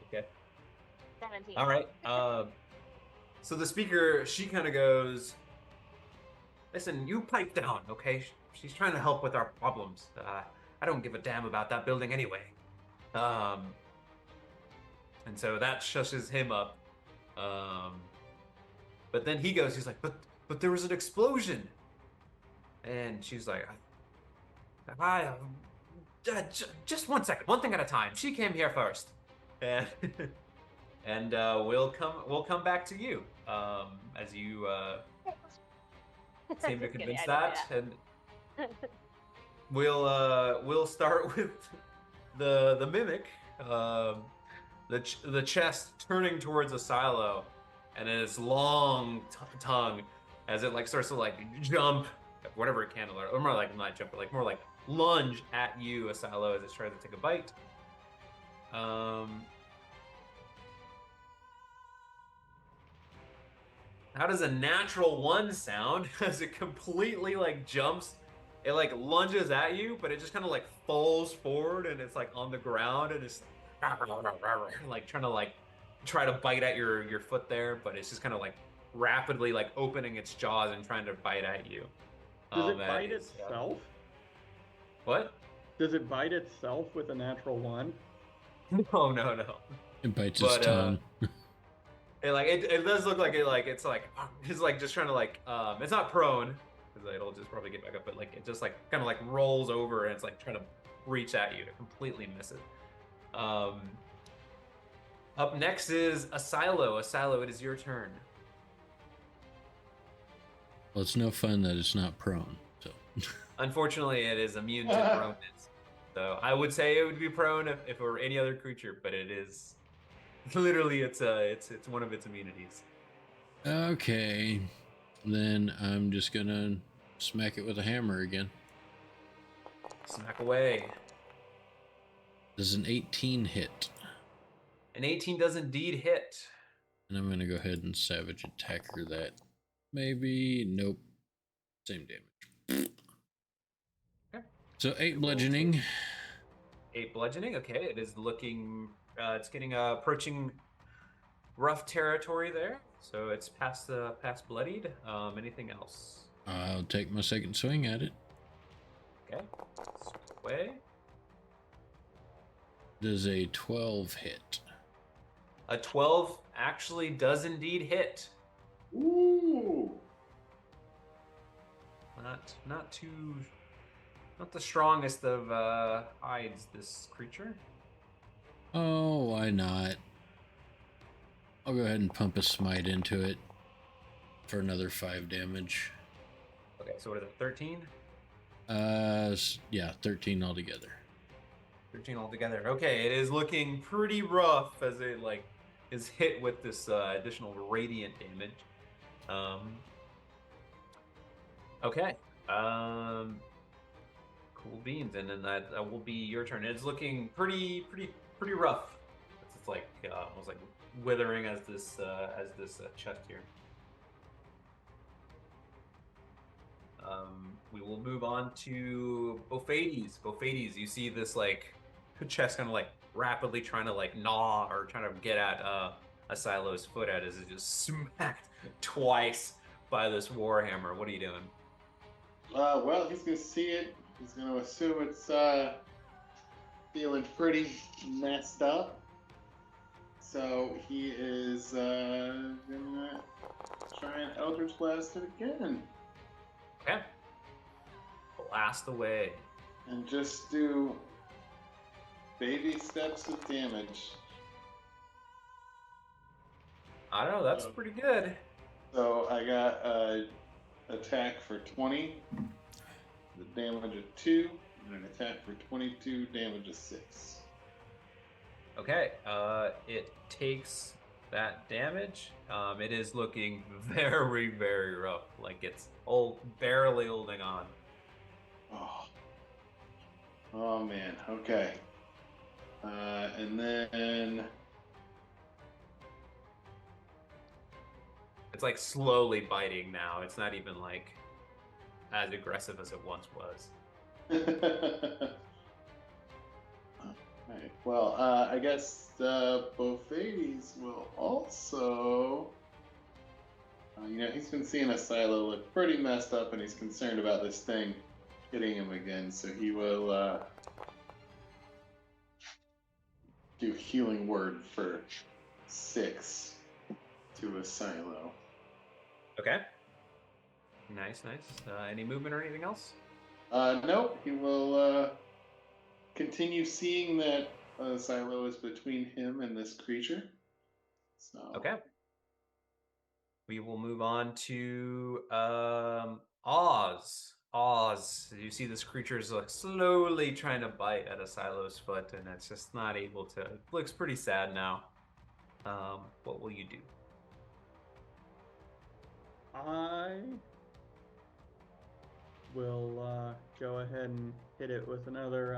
Okay. 17. All right. So the speaker, she kind of goes, listen, you pipe down, okay? She's trying to help with our problems. I don't give a damn about that building anyway. And so that shushes him up. But then he goes, he's like, but there was an explosion. And she's like, just 1 second, one thing at a time. She came here first. And and we'll come back to you as you seem to convince that, and we'll start with the mimic, the chest turning towards a silo, and then its long tongue as it like starts to like jump, whatever it can, or more like not jump, but like more like lunge at you, a silo, as it's trying to take a bite. How does a natural 1 sound as it completely like jumps? It like lunges at you, but it just kind of like falls forward and it's like on the ground and it's like trying to like try to bite at your foot there, but it's just kind of like rapidly like opening its jaws and trying to bite at you. Does it bite itself? What? Does it bite itself with a natural 1? No. It bites its tongue. It does look like it's just trying to like it's not prone because it'll just probably get back up, but like it just like kind of like rolls over and it's like trying to reach at you to completely miss it. Up next is a silo. It is your turn. Well, it's no fun that it's not prone. So Unfortunately, it is immune to proneness. So I would say it would be prone if it were any other creature, but it is. Literally, it's one of its immunities. Okay, then I'm just gonna smack it with a hammer again. Smack away. Does an 18 hit? An 18 does indeed hit. And I'm gonna go ahead and savage attacker that. Maybe nope. Same damage. Okay. So 8 bludgeoning. 8 bludgeoning. Okay, it is looking. It's getting approaching rough territory there, so it's past bloodied. Anything else? I'll take my second swing at it. Okay, swing away. Does a 12 hit? A 12 actually does indeed hit. Ooh. Not the strongest of hides, this creature. Oh, why not? I'll go ahead and pump a smite into it for another 5 damage. Okay, so what is it, 13? Yeah, 13 altogether. 13 altogether. Okay, it is looking pretty rough as it is hit with this additional radiant damage. Okay. Cool beans, and then that will be your turn. It's looking pretty rough. It's like almost like withering as this chest here. We will move on to Bophades. Bophades, you see this chest kind of rapidly trying to gnaw or trying to get at Asilo's foot as it just smacked twice by this warhammer. What are you doing? Well, he's gonna see it. He's gonna assume it's feeling pretty messed up. So he is gonna try and Eldritch Blast it again. Okay. Blast away. And just do baby steps of damage. I don't know, that's pretty good. So I got attack for 20, the damage of 2, and an attack for 22, damage of 6. Okay, it takes that damage. It is looking very, very rough. Like it's barely holding on. Oh man, okay. And then it's like slowly biting now. It's not even like as aggressive as it once was. Alright, well, I guess Bophades will also... he's been seeing Asilo look pretty messed up, and he's concerned about this thing hitting him again, so he will do Healing Word for 6 to Asilo. Okay. Nice. Any movement or anything else? Nope, he will continue seeing that Asilo is between him and this creature. So. Okay. We will move on to Oz. Oz, you see this creature is slowly trying to bite at Asilo's foot, and it's just not able to. It looks pretty sad now. What will you do? I will go ahead and hit it with another.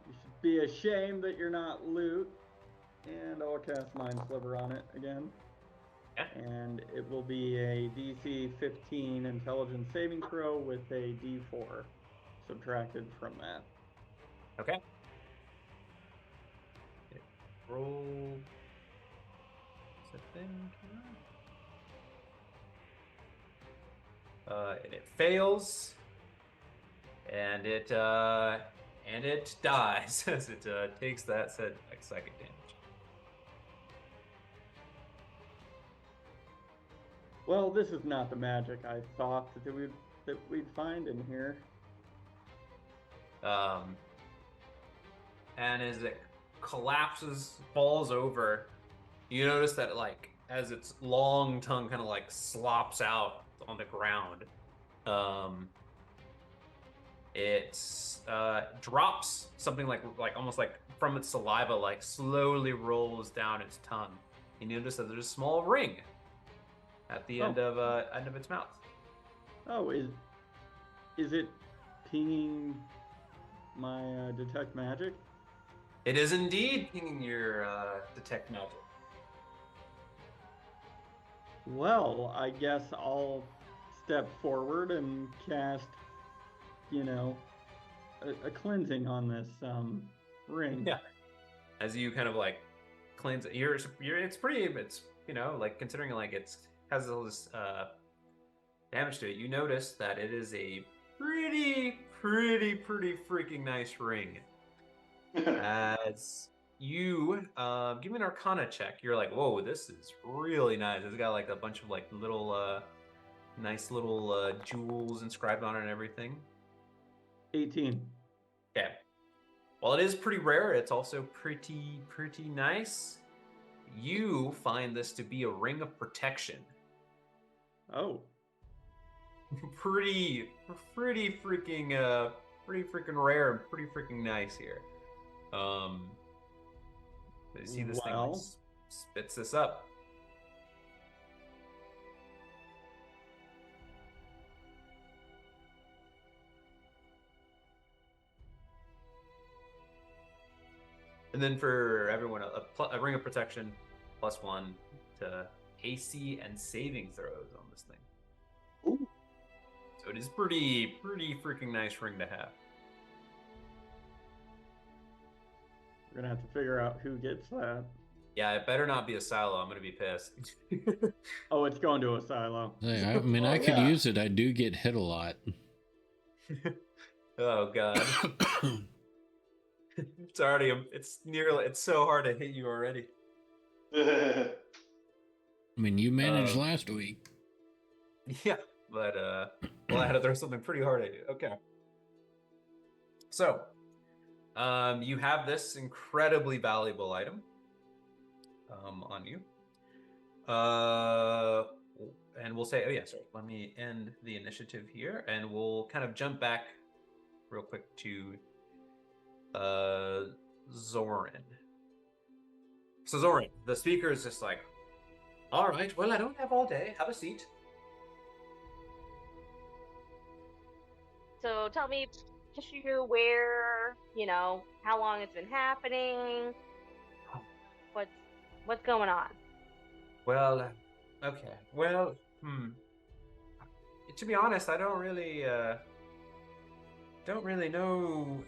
You should be ashamed that you're not loot, and I'll cast Mind Sliver on it again. Yeah. And it will be a DC 15 Intelligence saving throw with a D4 subtracted from that. Okay. Roll. Is that thing? And it fails, and it dies as it takes that said psychic damage. Well, this is not the magic I thought that we'd find in here. And as it collapses, falls over, you notice that as its long tongue kind of slops out on the ground, it drops something like almost like from its saliva, slowly rolls down its tongue. You notice that there's a small ring at the end of its mouth. Oh, is it pinging my detect magic? It is indeed pinging your detect magic. Well, I guess I'll step forward and cast, a cleansing on this ring. Yeah. As you kind of cleanse it, it's considering it has all this damage to it, you notice that it is a pretty freaking nice ring. As you give me an Arcana check, you're like, whoa, this is really nice. It's got a bunch of little nice little jewels inscribed on it and everything. 18. Okay. While it is pretty rare, it's also pretty nice. You find this to be a ring of protection. Oh. pretty freaking rare and pretty freaking nice here. You see this thing like spits this up. And then for everyone, a ring of protection +1 to AC and saving throws on this thing. Ooh. So it is pretty freaking nice ring to have. We're gonna have to figure out who gets that. Yeah, it better not be a silo. I'm gonna be pissed. Oh, it's going to a silo. Hey, I mean, I could use it. I do get hit a lot. Oh god. It's so hard to hit you already. I mean, you managed last week. Yeah, but well, I had to throw something pretty hard at you. Okay. So, you have this incredibly valuable item on you. And we'll say, oh yeah, sorry. Let me end the initiative here, and we'll kind of jump back real quick to Zoran. So Zoran, the speaker is just like, all right, well, I don't have all day. Have a seat. So tell me, issue where, how long it's been happening. What's going on? Well, okay. Well, to be honest, I don't really know.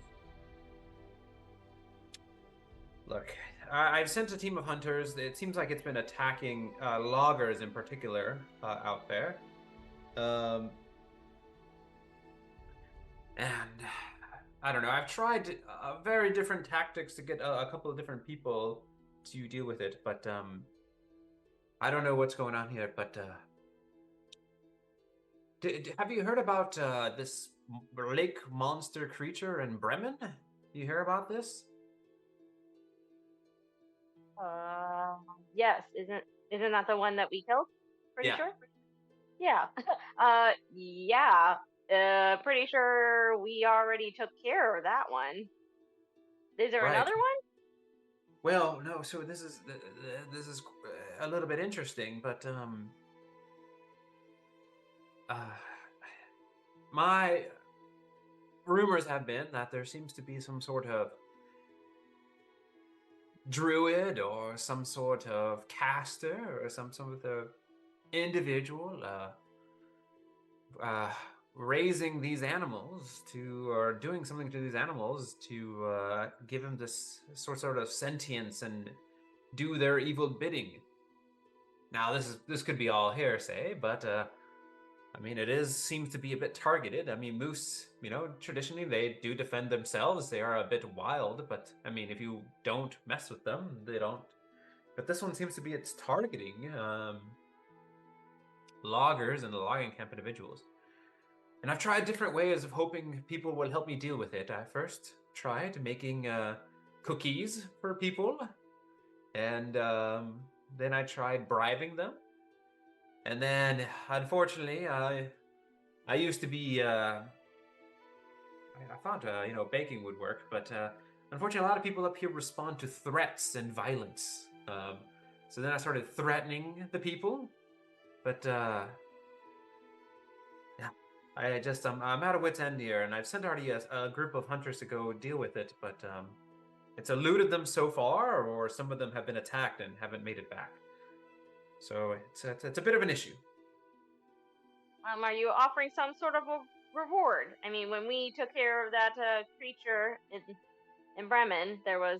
Look, I've sent a team of hunters. It seems like it's been attacking loggers in particular out there. And I don't know. I've tried very different tactics to get a couple of different people to deal with it, but I don't know what's going on here. But have you heard about this lake monster creature in Bremen? You hear about this? Yes. Isn't that the one that we killed? Pretty sure. Yeah. Yeah. Pretty sure we already took care of that one. Is there another one? Well, no. So this is a little bit interesting, but my rumors have been that there seems to be some sort of druid or some sort of caster or some sort of individual raising these animals or doing something to these animals to give them this sort of sentience and do their evil bidding. Now this could be all hearsay, but I mean it seems to be a bit targeted. I mean moose, traditionally they do defend themselves. They are a bit wild, but I mean if you don't mess with them, they don't. But this one seems to be it's targeting loggers and the logging camp individuals. And I've tried different ways of hoping people will help me deal with it. I first tried making cookies for people, and then I tried bribing them. And then, unfortunately, I used to be. I thought baking would work, but unfortunately, a lot of people up here respond to threats and violence. So then I started threatening the people, but. I'm at a wit's end here, and I've sent already a group of hunters to go deal with it, but it's eluded them so far, or some of them have been attacked and haven't made it back. So it's a bit of an issue. Are you offering some sort of a reward? I mean, when we took care of that creature in Bremen, there was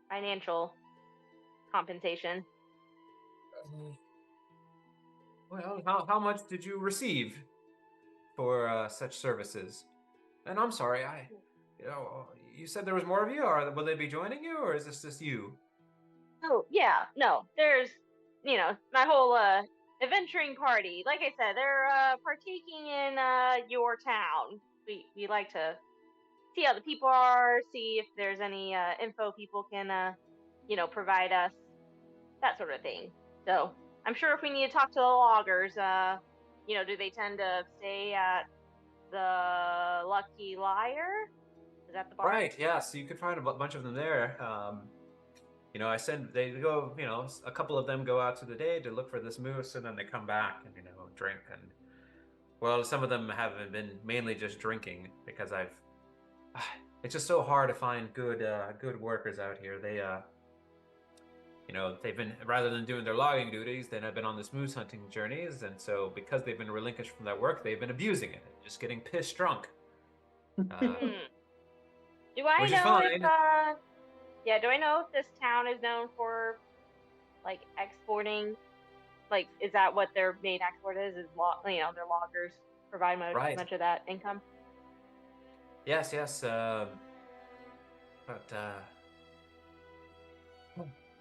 financial compensation. Well, how much did you receive for such services? And I'm sorry, you said there was more of you, or will they be joining you, or is this just you? Oh yeah, no, there's my whole adventuring party. Like I said, they're partaking in your town. We like to see how the people are, see if there's any info people can provide us that sort of thing. So I'm sure if we need to talk to the loggers, do they tend to stay at the Lucky Liar? Is that the bar? Right. Yeah. So you could find a bunch of them there. They go. A couple of them go out to the day to look for this moose, and then they come back and drink. And well, some of them have been mainly just drinking because it's just so hard to find good workers out here. They've been, rather than doing their logging duties, they've been on this moose hunting journeys, and so because they've been relinquished from that work, they've been abusing it, just getting pissed drunk. Do I Which is know fine. do I know if this town is known for like exporting? Like, is that what their main export is? Is their loggers provide Right. much of that income? Yes.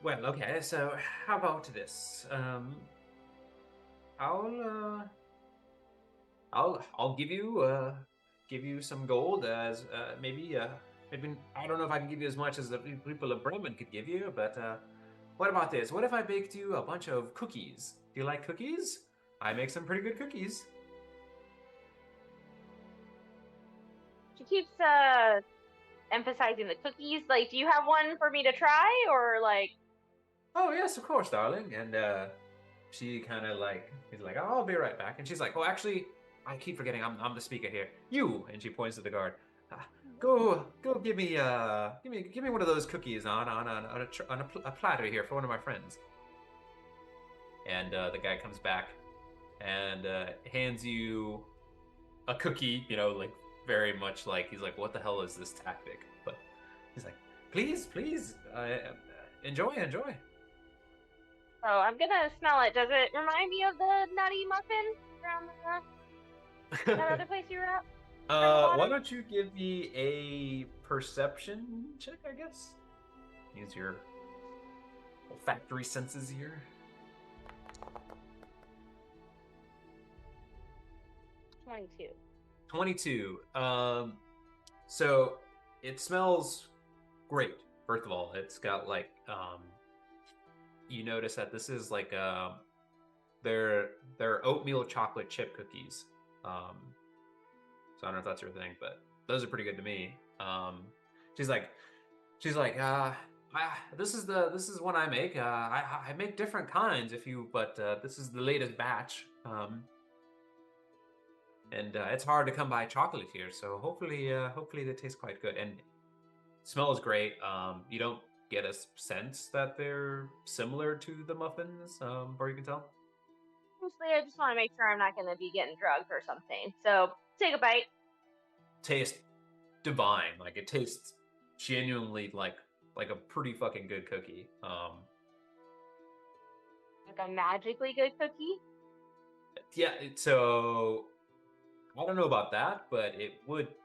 Well, okay. So how about this? I'll give you some gold as maybe I don't know if I can give you as much as the people of Bremen could give you, but what about this? What if I baked you a bunch of cookies? Do you like cookies? I make some pretty good cookies. She keeps emphasizing the cookies. Like, do you have one for me to try, or like? Oh yes, of course, darling. And she kind of he's like, oh, I'll be right back. And she's like, oh, actually, I keep forgetting I'm the speaker here. You, and she points to the guard. Go give me one of those cookies on a platter here for one of my friends. And the guy comes back and hands you a cookie, very much like he's like, what the hell is this tactic? But he's like, please, enjoy. So I'm gonna smell it. Does it remind me of the nutty muffin from that other place you were at? Why don't you give me a perception check, I guess? Use your olfactory senses here. 22. So it smells great. First of all, it's got you notice that this is like they're oatmeal chocolate chip cookies. So I don't know if that's your thing, but those are pretty good to me. She's like, this is one I make. I make different kinds but this is the latest batch. And it's hard to come by chocolate here, so hopefully they taste quite good. And it smells great. You don't get a sense that they're similar to the muffins, or you can tell. Mostly, I just want to make sure I'm not going to be getting drugged or something. So take a bite. Tastes divine. Like, it tastes genuinely like a pretty fucking good cookie. Like a magically good cookie? Yeah, so I don't know about that, but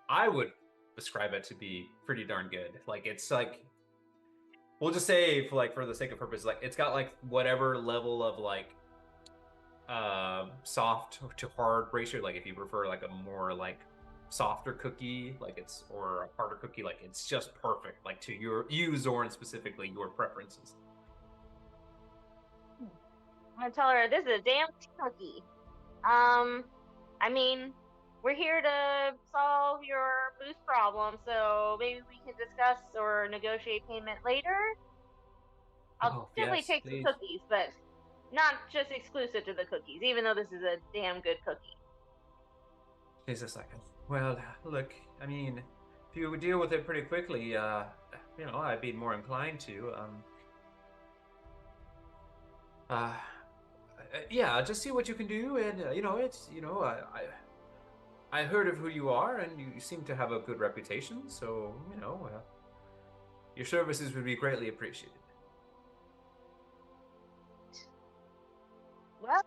I would describe it to be pretty darn good. Like, it's like, we'll just say for the sake of purpose, like, it's got like whatever level of like soft to hard ratio. Like, if you prefer like a more like softer cookie, or a harder cookie, like, it's just perfect. Like, to you, Zorn, specifically, your preferences. I'm gonna tell her this is a damn cookie. I mean, we're here to solve your boost problem, so maybe we can discuss or negotiate payment later. I'll definitely take some cookies, but not just exclusive to the cookies, even though this is a damn good cookie. She's just like, well, look, I mean, if you would deal with it pretty quickly, I'd be more inclined to. Yeah, just see what you can do, and I heard of who you are, and you seem to have a good reputation, so your services would be greatly appreciated. Well,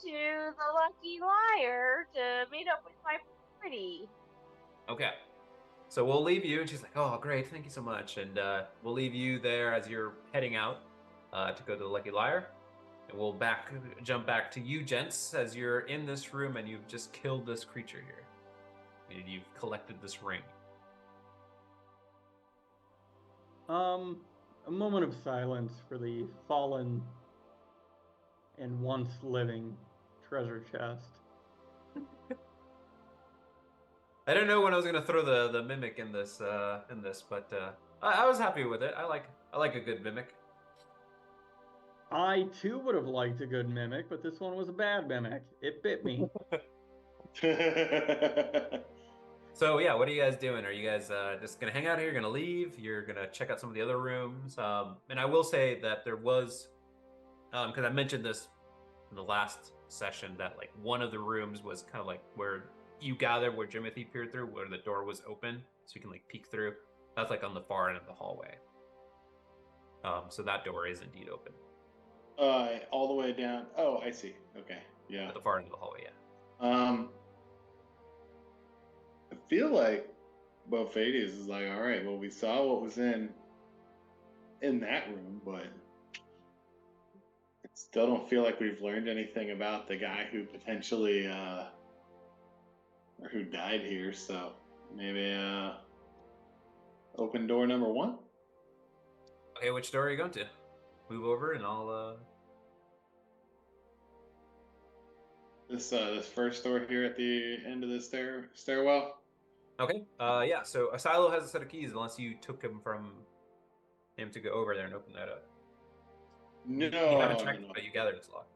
to the Lucky Liar to meet up with my pretty. Okay. So we'll leave you, and she's like, oh, great, thank you so much. And we'll leave you there as you're heading out to go to the Lucky Liar. And we'll jump back to you, gents, as you're in this room and you've just killed this creature here. And you've collected this ring. A moment of silence for the fallen and once living treasure chest. I didn't know when I was gonna throw the mimic in this, but I was happy with it. I like a good mimic. I too would have liked a good mimic, but this one was a bad mimic. It bit me. So yeah, what are you guys doing? Are you guys just gonna hang out here? Gonna leave? You're gonna check out some of the other rooms? And I will say that there was, because I mentioned this in the last session, that like one of the rooms was kind of like where you gathered, where Jimothy peered through, where the door was open, so you can like peek through. That's like on the far end of the hallway. So that door is indeed open. All the way down. Oh, I see. Okay, yeah. At the far end of the hallway, yeah. I feel like Bofadius is like, all right, well, we saw what was in that room, but I still don't feel like we've learned anything about the guy who potentially or who died here. So maybe open door number 1. Okay, which door are you going to? Move over, and I'll. This first door here at the end of the stairwell. Okay. Yeah. So Asilo has a set of keys, unless you took him from him to go over there and open that up. No, you haven't checked, no. but you gathered it's locked.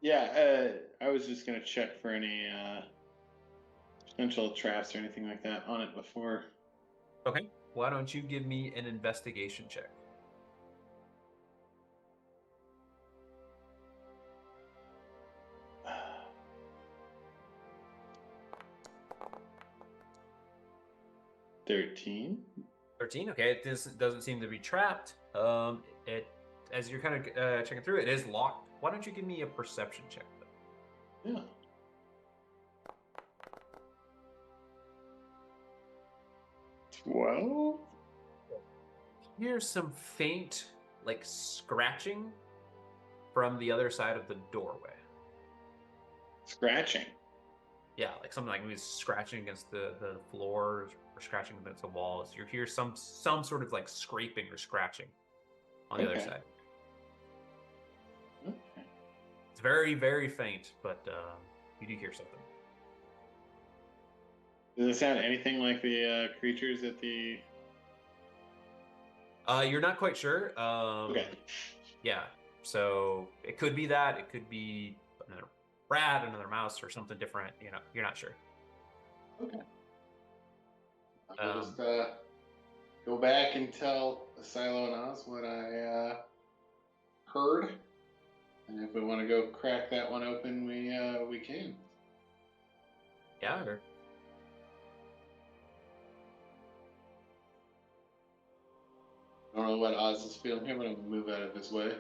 Yeah, I was just gonna check for any potential traps or anything like that on it before. Okay. Why don't you give me an investigation check? $13. 13. Okay. It doesn't seem to be trapped. It as you're kind of checking through, it is locked. Why don't you give me a perception check? Yeah. Well, Here's some faint, like scratching from the other side of the doorway. scratching. Yeah, like something like maybe scratching against the floor or scratching against the walls. You hear some sort of like scraping or scratching on the other Okay. side. Okay. It's very, very faint, but you do hear something. Does it sound anything like the creatures at the? You're not quite sure. Okay. Yeah. So it could be that. It could be another rat, another mouse, or something different. You know, you're not sure. Okay. I'll just go back and tell Silo and Oz what I heard, and if we want to go crack that one open, we can. Yeah. Or... I don't know what Oz is feeling here, but I'm gonna move out of his way.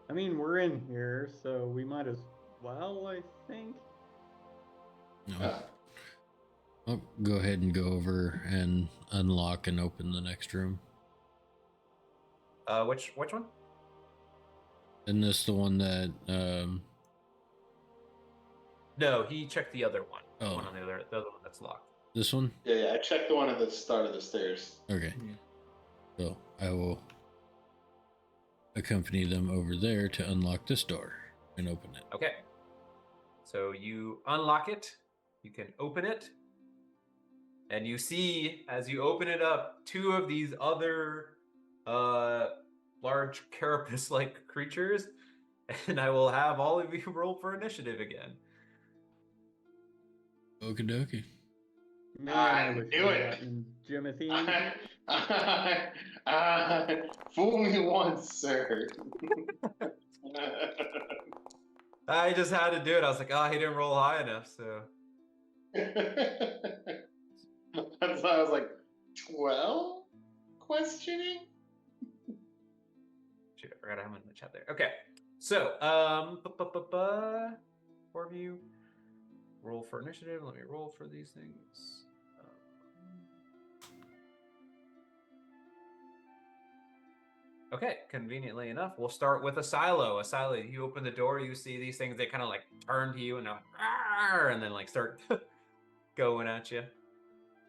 I mean, we're in here, so we might as well, I think. No. I'll go ahead and go over and unlock and open the next room. Which one? Isn't this the one that No, he checked the other one. The Oh. one on the other one that's locked. this one? Yeah, I checked the one at the start of the stairs. Okay. So I will accompany them over there to unlock this door and open it. Okay. So you unlock it, you can open it, and you see as you open it up 2 of these other large carapace-like creatures, and I will have all of you roll for initiative again. Okie dokie. Man, I wish knew I'd it. gotten Jimothy. Fool me once, sir. I just had to do it. I was like, oh, he didn't roll high enough, so. That's why I was like, 12? Questioning? Shoot, I forgot I'm in the chat there. Okay, so 4 of you roll for initiative. Let me roll for these things. Okay, conveniently enough, we'll start with Asilo. Asilo, you open the door, you see these things, they kind of like turn to you and they're like, "Arr!" and then like start going at you.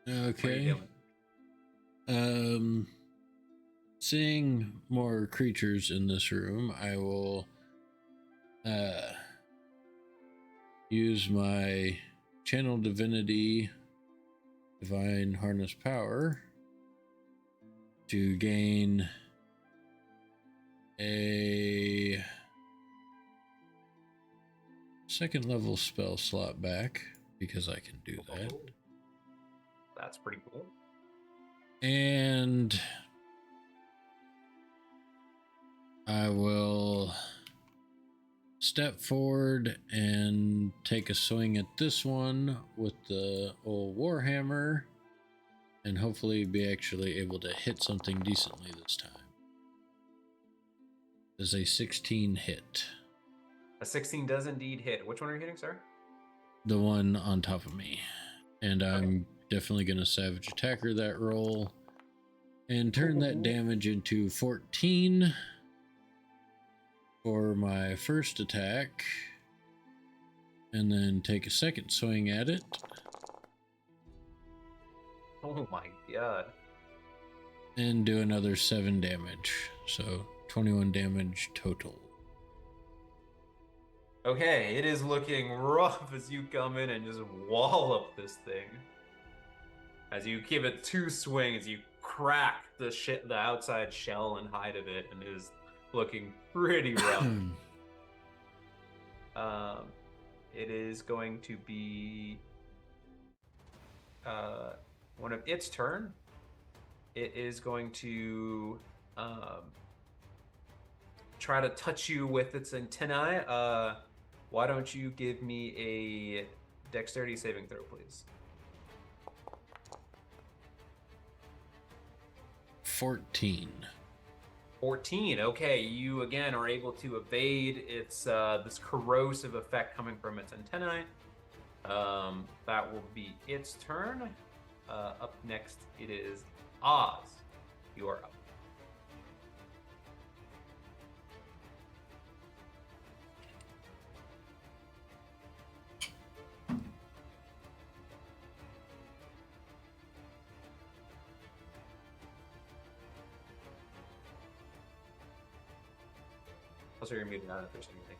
Okay. Seeing more creatures in this room, I will use my channel divinity divine harness power to gain a second level spell slot back, because I can do that. That's pretty cool. And I will step forward and take a swing at this one with the old warhammer, and hopefully be actually able to hit something decently this time. Does a 16 hit? A 16 does indeed hit. Which one are you hitting, sir? The one on top of me. And I'm definitely going to Savage Attacker that roll and turn that damage into 14 for my first attack, and then take a second swing at it. Oh my god. And do another 7 damage. So 21 damage total. Okay, it is looking rough as you come in and just wallop this thing. As you give it 2 swings, you crack the outside shell and hide of it, and it is looking pretty rough. It is going to be one of its turn. It is going to try to touch you with its antennae. Why don't you give me a dexterity saving throw, please? 14. 14. Okay, you again are able to evade its this corrosive effect coming from its antennae. That will be its turn. Up next, it is Oz. You are up. Also, you're muted on if there's anything.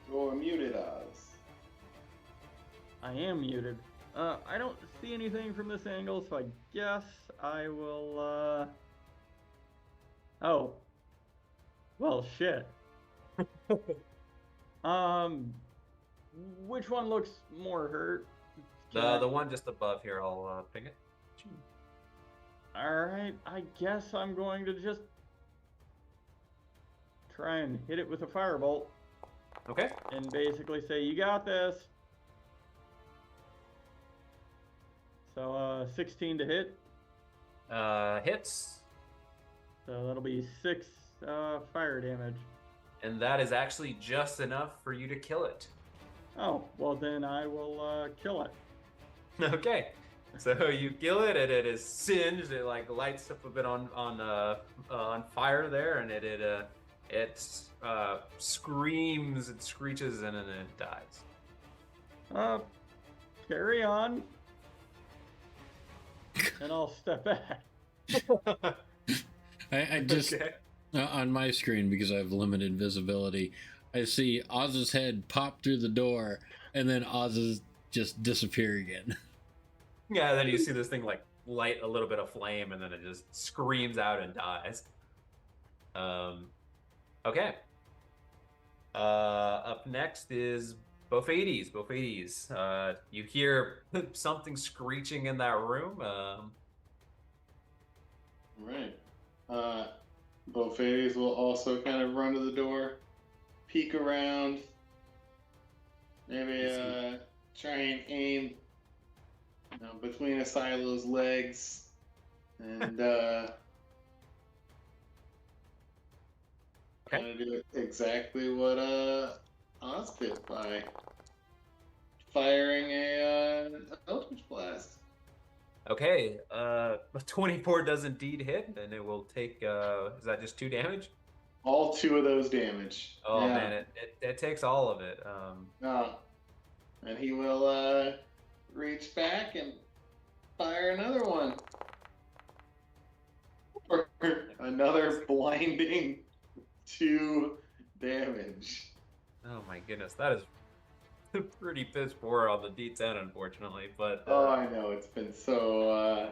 You're muted, Oz. I am muted. I don't see anything from this angle, so I guess I will, Oh. Well, shit. Which one looks more hurt? The one just above here, I'll ping it. Alright, I guess I'm going to just try and hit it with a firebolt. Okay. And basically say, you got this. So, 16 to hit. Hits. So that'll be 6 fire damage. And that is actually just enough for you to kill it. Oh, well then I will kill it. Okay. So you kill it, and it is singed. It like lights up a bit on fire there, and it screams and screeches, and then it dies. Carry on. And I'll step back. I just, on my screen, because I have limited visibility, I see Oz's head pop through the door, and then Oz's just disappear again. Yeah, then you see this thing like light a little bit of flame, and then it just screams out and dies. Okay. Up next is Bofades. Bofades. You hear something screeching in that room. Right. Bofades will also kind of run to the door, peek around, maybe try and aim between Asilo's legs, and kind of do exactly what Oz did by firing a Eldritch Blast. Okay, 24 does indeed hit, and it will take, is that just 2 damage? All 2 of those damage. Oh, yeah. Man, it takes all of it. And he will reach back and Fire another one. For another blinding 2 damage. Oh my goodness, that is pretty piss poor on the D10, unfortunately. But Oh, I know, it's been so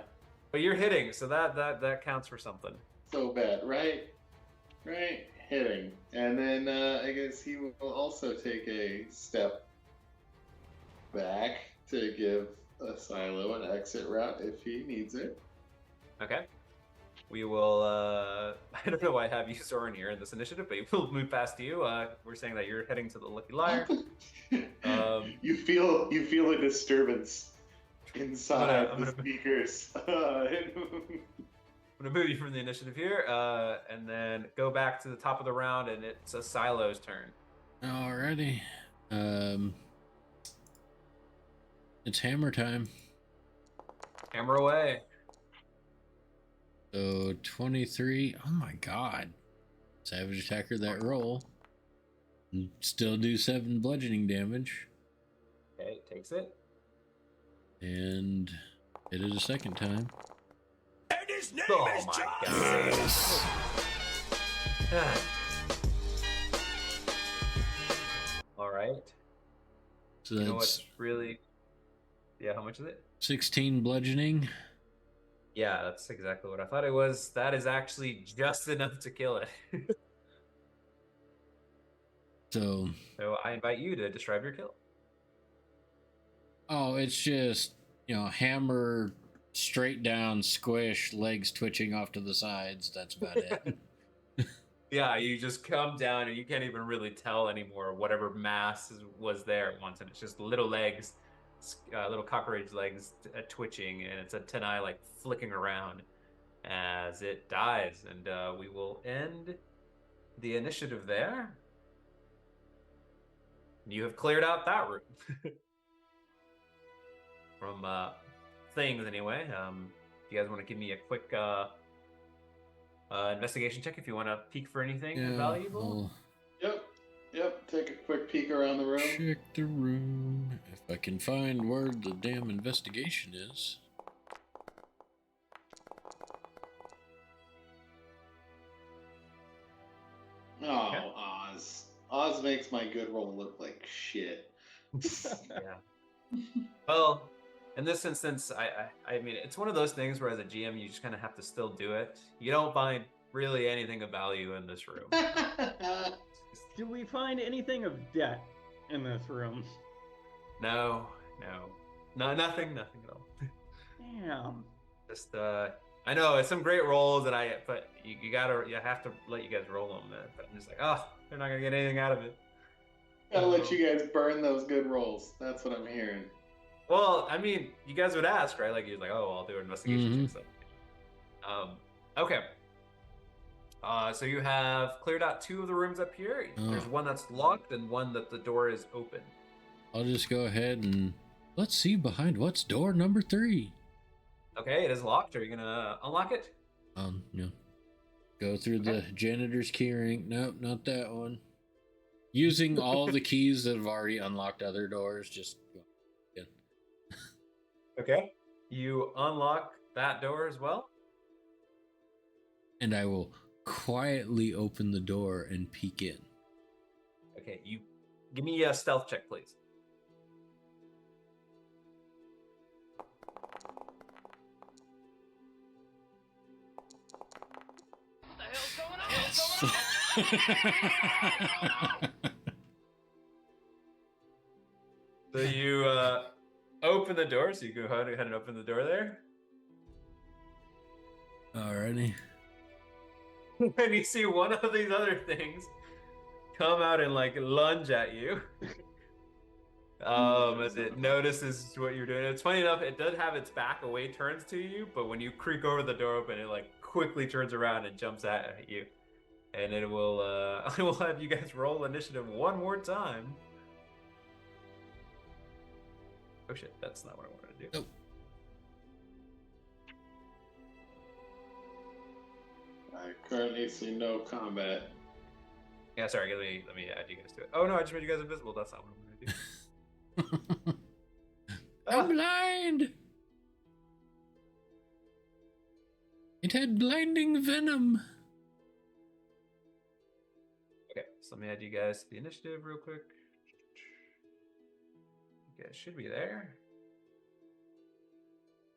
but you're hitting, so that counts for something. so bad, right? Right? Hitting. And then I guess he will also take a step back to give a silo an exit route if he needs it. Okay. We will. I don't know why I have you, Soren, here in this initiative, but we'll move past you. We're saying that you're heading to the Lucky Liar. You feel a disturbance inside I'm the gonna- speakers. I'm gonna move you from the initiative here, and then go back to the top of the round, and it's a Silo's turn. Alrighty. It's hammer time. Hammer away. So 23. Oh my god. Savage attacker that roll. Still do 7 bludgeoning damage. Okay, takes it. And hit it a second time. And his name Oh is my John god. All right. So You know that's what's really? Yeah, how much is it? 16 bludgeoning. Yeah, that's exactly what I thought it was. That is actually just enough to kill it. So, So I invite you to describe your kill. oh, it's just, hammer straight down, squish, legs twitching off to the sides. That's about it. Yeah, you just come down and you can't even really tell anymore whatever mass was there at once, and it's just little legs, little cockroach legs twitching, and it's a tenai like flicking around as it dies, and we will end the initiative there. You have cleared out that room from things anyway. If you guys want to give me a quick investigation check if you want to peek for anything valuable. Yep. Take a quick peek around the room. Check the room. If I can find where the damn investigation is. Oh, Okay. Oz. Oz makes my good roll look like shit. Yeah. Well, in this instance, I mean, it's one of those things where as a GM, you just kind of have to still do it. You don't find really anything of value in this room. Do we find anything of debt in this room? No, nothing at all. Damn. Just I know it's some great rolls that but you have to let you guys roll them. But I'm just like, oh, they're not gonna get anything out of it. Gotta let you guys burn those good rolls. That's what I'm hearing. Well, I mean, you guys would ask, right? Like, you're like, oh, I'll do an investigation check. So. Okay. So you have cleared out 2 of the rooms up here. There's one that's locked and one that the door is open. I'll just go ahead and let's see behind what's door number 3. Okay, it is locked. Are you gonna unlock it? Go through the janitor's keyring. Nope, not that one. Using all the keys that have already unlocked other doors, just go again. Okay. You unlock that door as well. And I will quietly open the door and peek in. Okay, you give me a stealth check, please. So you open the door. So you go ahead and open the door there. Alrighty. And you see one of these other things come out and like lunge at you. As it notices what you're doing. It's funny enough, it does have its back away, turns to you, but when you creak over the door open, it like quickly turns around and jumps at you. And it will I will have you guys roll initiative one more time. Oh shit, that's not what I wanted to do. Nope. I currently see no combat. Yeah, sorry, let me add you guys to it. Oh no, I just made you guys invisible. That's not what I'm gonna do. I'm blind. It had blinding venom. Okay, so let me add you guys to the initiative real quick. You guys should be there.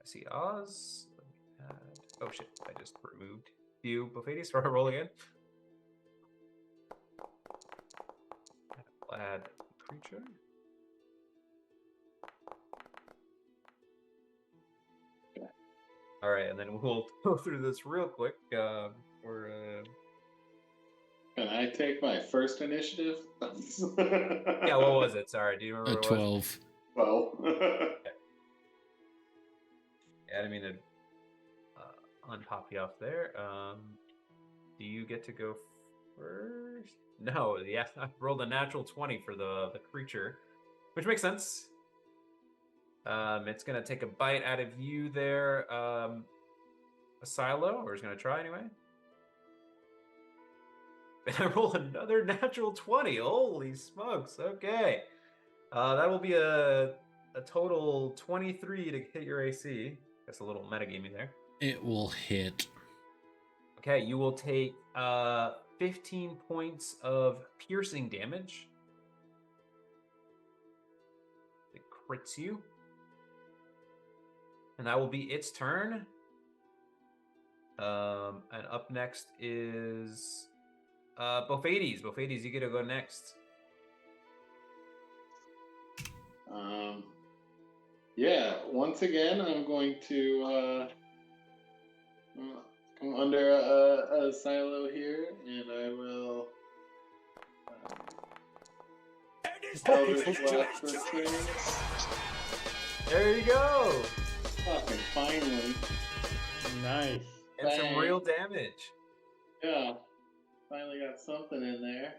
I see Oz. Let me add... Oh shit, I just removed you, Buffetti, so I'll roll again. I'll add creature. All right, and then we'll go through this real quick. We're Can I take my first initiative? yeah, what was it? Sorry, do you remember A what it 12. Well, Yeah, I didn't mean to unpop you off there. Do you get to go first? No, yeah, I rolled a natural 20 for the creature, which makes sense. It's gonna take a bite out of you there, a silo, or it's gonna try anyway. And I roll another natural 20. Holy smokes! Okay, that will be a total 23 to hit your AC. That's a little metagaming there. It will hit. Okay, you will take 15 points of piercing damage. It crits you. And that will be its turn. And up next is Buffetti. Buffetti, you get to go next. yeah, once again, I'm going to come under a silo here, and I will Eldritch Blast for 2. There you go. Fucking finally. Nice. And some Bang. real damage. Yeah, finally got something in there.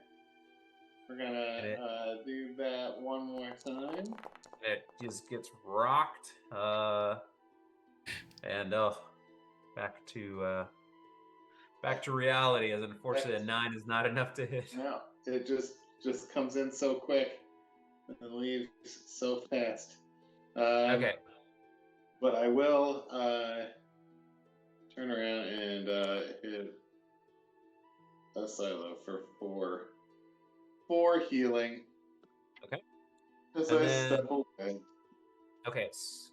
We're gonna do that one more time. It just gets rocked. And back to reality, as unfortunately a 9 is not enough to hit. No, it just comes in so quick and leaves so fast. Okay. But I will turn around and hit a silo for 4 healing. Okay. As And I then- step away. Okay,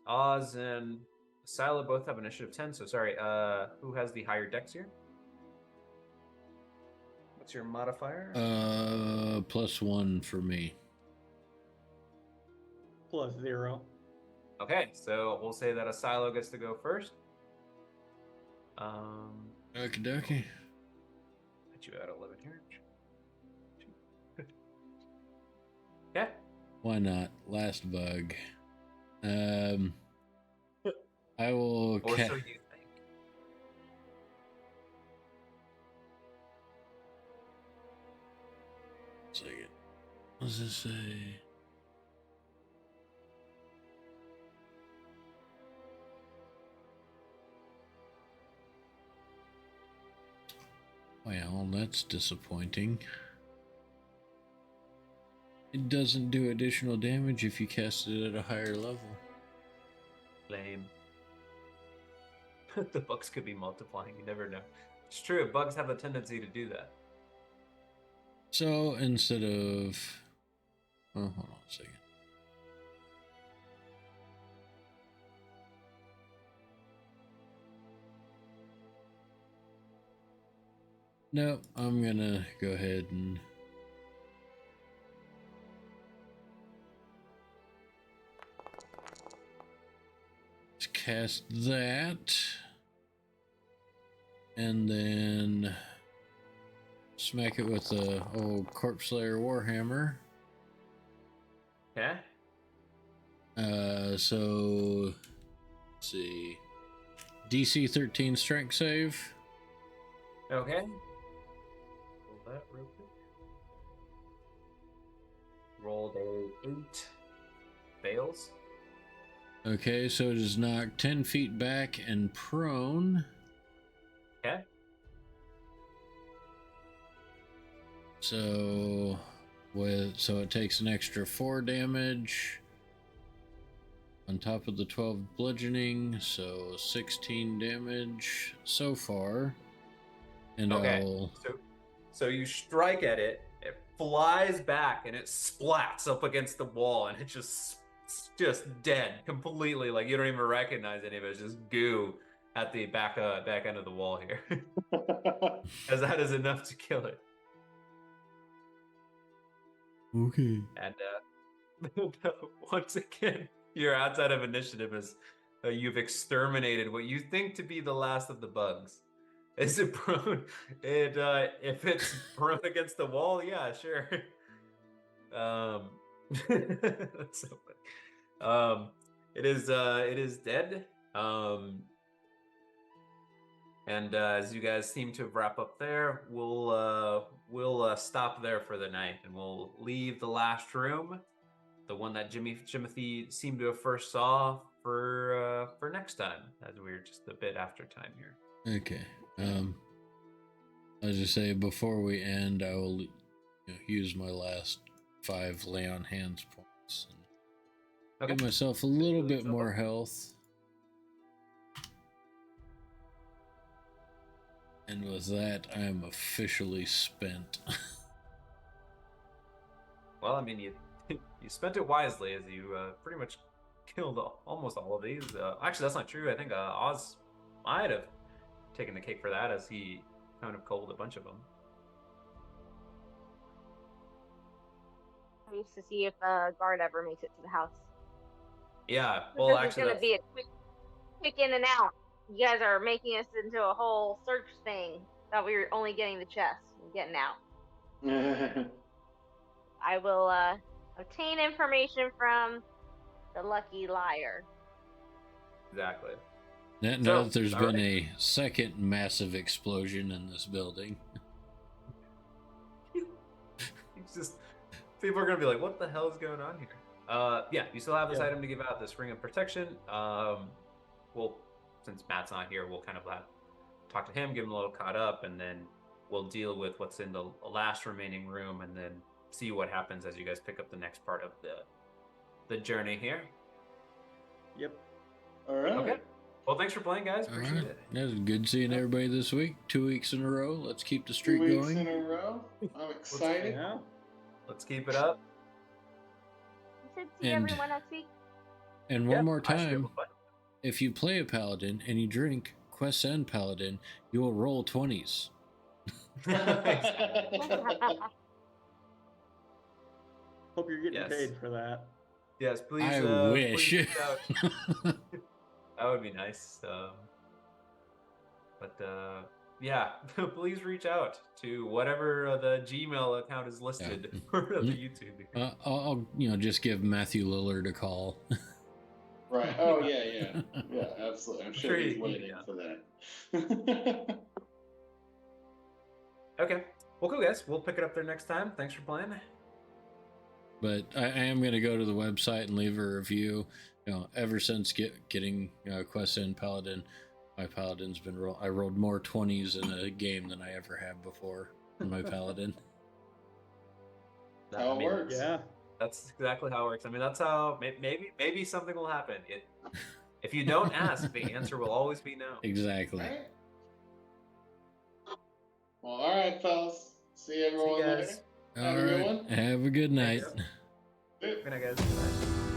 Oz and Silo both have initiative 10, so sorry, who has the higher dex here? What's your modifier? +1 for me. +0. Okay, so we'll say that a Silo gets to go first. Okie dokie. Put you at 11 here. Yeah. Why not? Last bug. I will. Or so you think. Second. What does this say? Well, that's disappointing. It doesn't do additional damage if you cast it at a higher level. Lame. The bugs could be multiplying, you never know. It's true, bugs have a tendency to do that. So instead of... Oh, hold on a second. No, I'm gonna go ahead and... let's cast that. And then... smack it with the old Corpse Slayer Warhammer. Okay. So... let's see... DC 13 strength save. Okay. Roll that real quick. Rolled a 8. Fails. Okay, so it is knocked 10 feet back and prone. Okay. So it takes an extra 4 damage. on top of the 12 bludgeoning, so 16 damage so far. And Okay. I'll... So you strike at it, it flies back, and it splats up against the wall, and it's just dead completely. Like you don't even recognize any of it. It's just goo at the back end of the wall here. As that is enough to kill it. Okay. And once again, you're outside of initiative as you've exterminated what you think to be the last of the bugs. Is it prone? If it's prone against the wall, yeah, sure. That's so funny. It is dead. And as you guys seem to wrap up there, we'll stop there for the night, and we'll leave the last room, the one that Jimothy seemed to have first saw, for next time, as we're just a bit after time here. Okay. As I say, before we end, I will use my last 5 lay on hands points and give myself a little bit more health. And with that, I am officially spent. Well, I mean, you spent it wisely, as you pretty much killed almost all of these. Actually, that's not true. I think Oz might have taken the cake for that, as he kind of culled a bunch of them. I used to see if a guard ever makes it to the house. Yeah, well, This actually, is gonna be a quick in and out. You guys are making us into a whole search thing. Thought we were only getting the chest and getting out. I will obtain information from the lucky liar. Exactly. Now that there's been a second massive explosion in this building. It's just, people are gonna be like, "What the hell is going on here?" Yeah, you still have this item to give out, this ring of protection. Well, since Matt's not here, we'll kind of talk to him, give him a little caught up, and then we'll deal with what's in the last remaining room, and then see what happens as you guys pick up the next part of the journey here. Yep. All right. Okay. Well, thanks for playing, guys. Appreciate it. It was good seeing everybody this week. 2 weeks in a row. Let's keep the 2 streak weeks going. in a row. I'm excited. Yeah. Let's keep it up. You should see And- everyone next week. And one more I should be able time, to find if you play a paladin and you drink Quest End Paladin, you will roll 20s. Hope you're getting Yes. paid for that. Yes, please. I wish. Please reach out. That would be nice. Yeah, please reach out to whatever the Gmail account is listed for the YouTube. I'll just give Matthew Lillard a call. Right. Oh yeah. Absolutely. I'm sure he's waiting for that. Okay. Well, cool, guys. We'll pick it up there next time. Thanks for playing. But I am going to go to the website and leave a review. Ever since getting Quest End Paladin, my Paladin's been I rolled more 20s in a game than I ever have before in my Paladin. How it works. Yeah. That's exactly how it works. I mean, that's how maybe something will happen. If you don't ask, the answer will always be no. Exactly. All right. Well, all right, fellas. See everyone later. guys. Have a good one. Have a good night. Good. Good night, guys. Bye.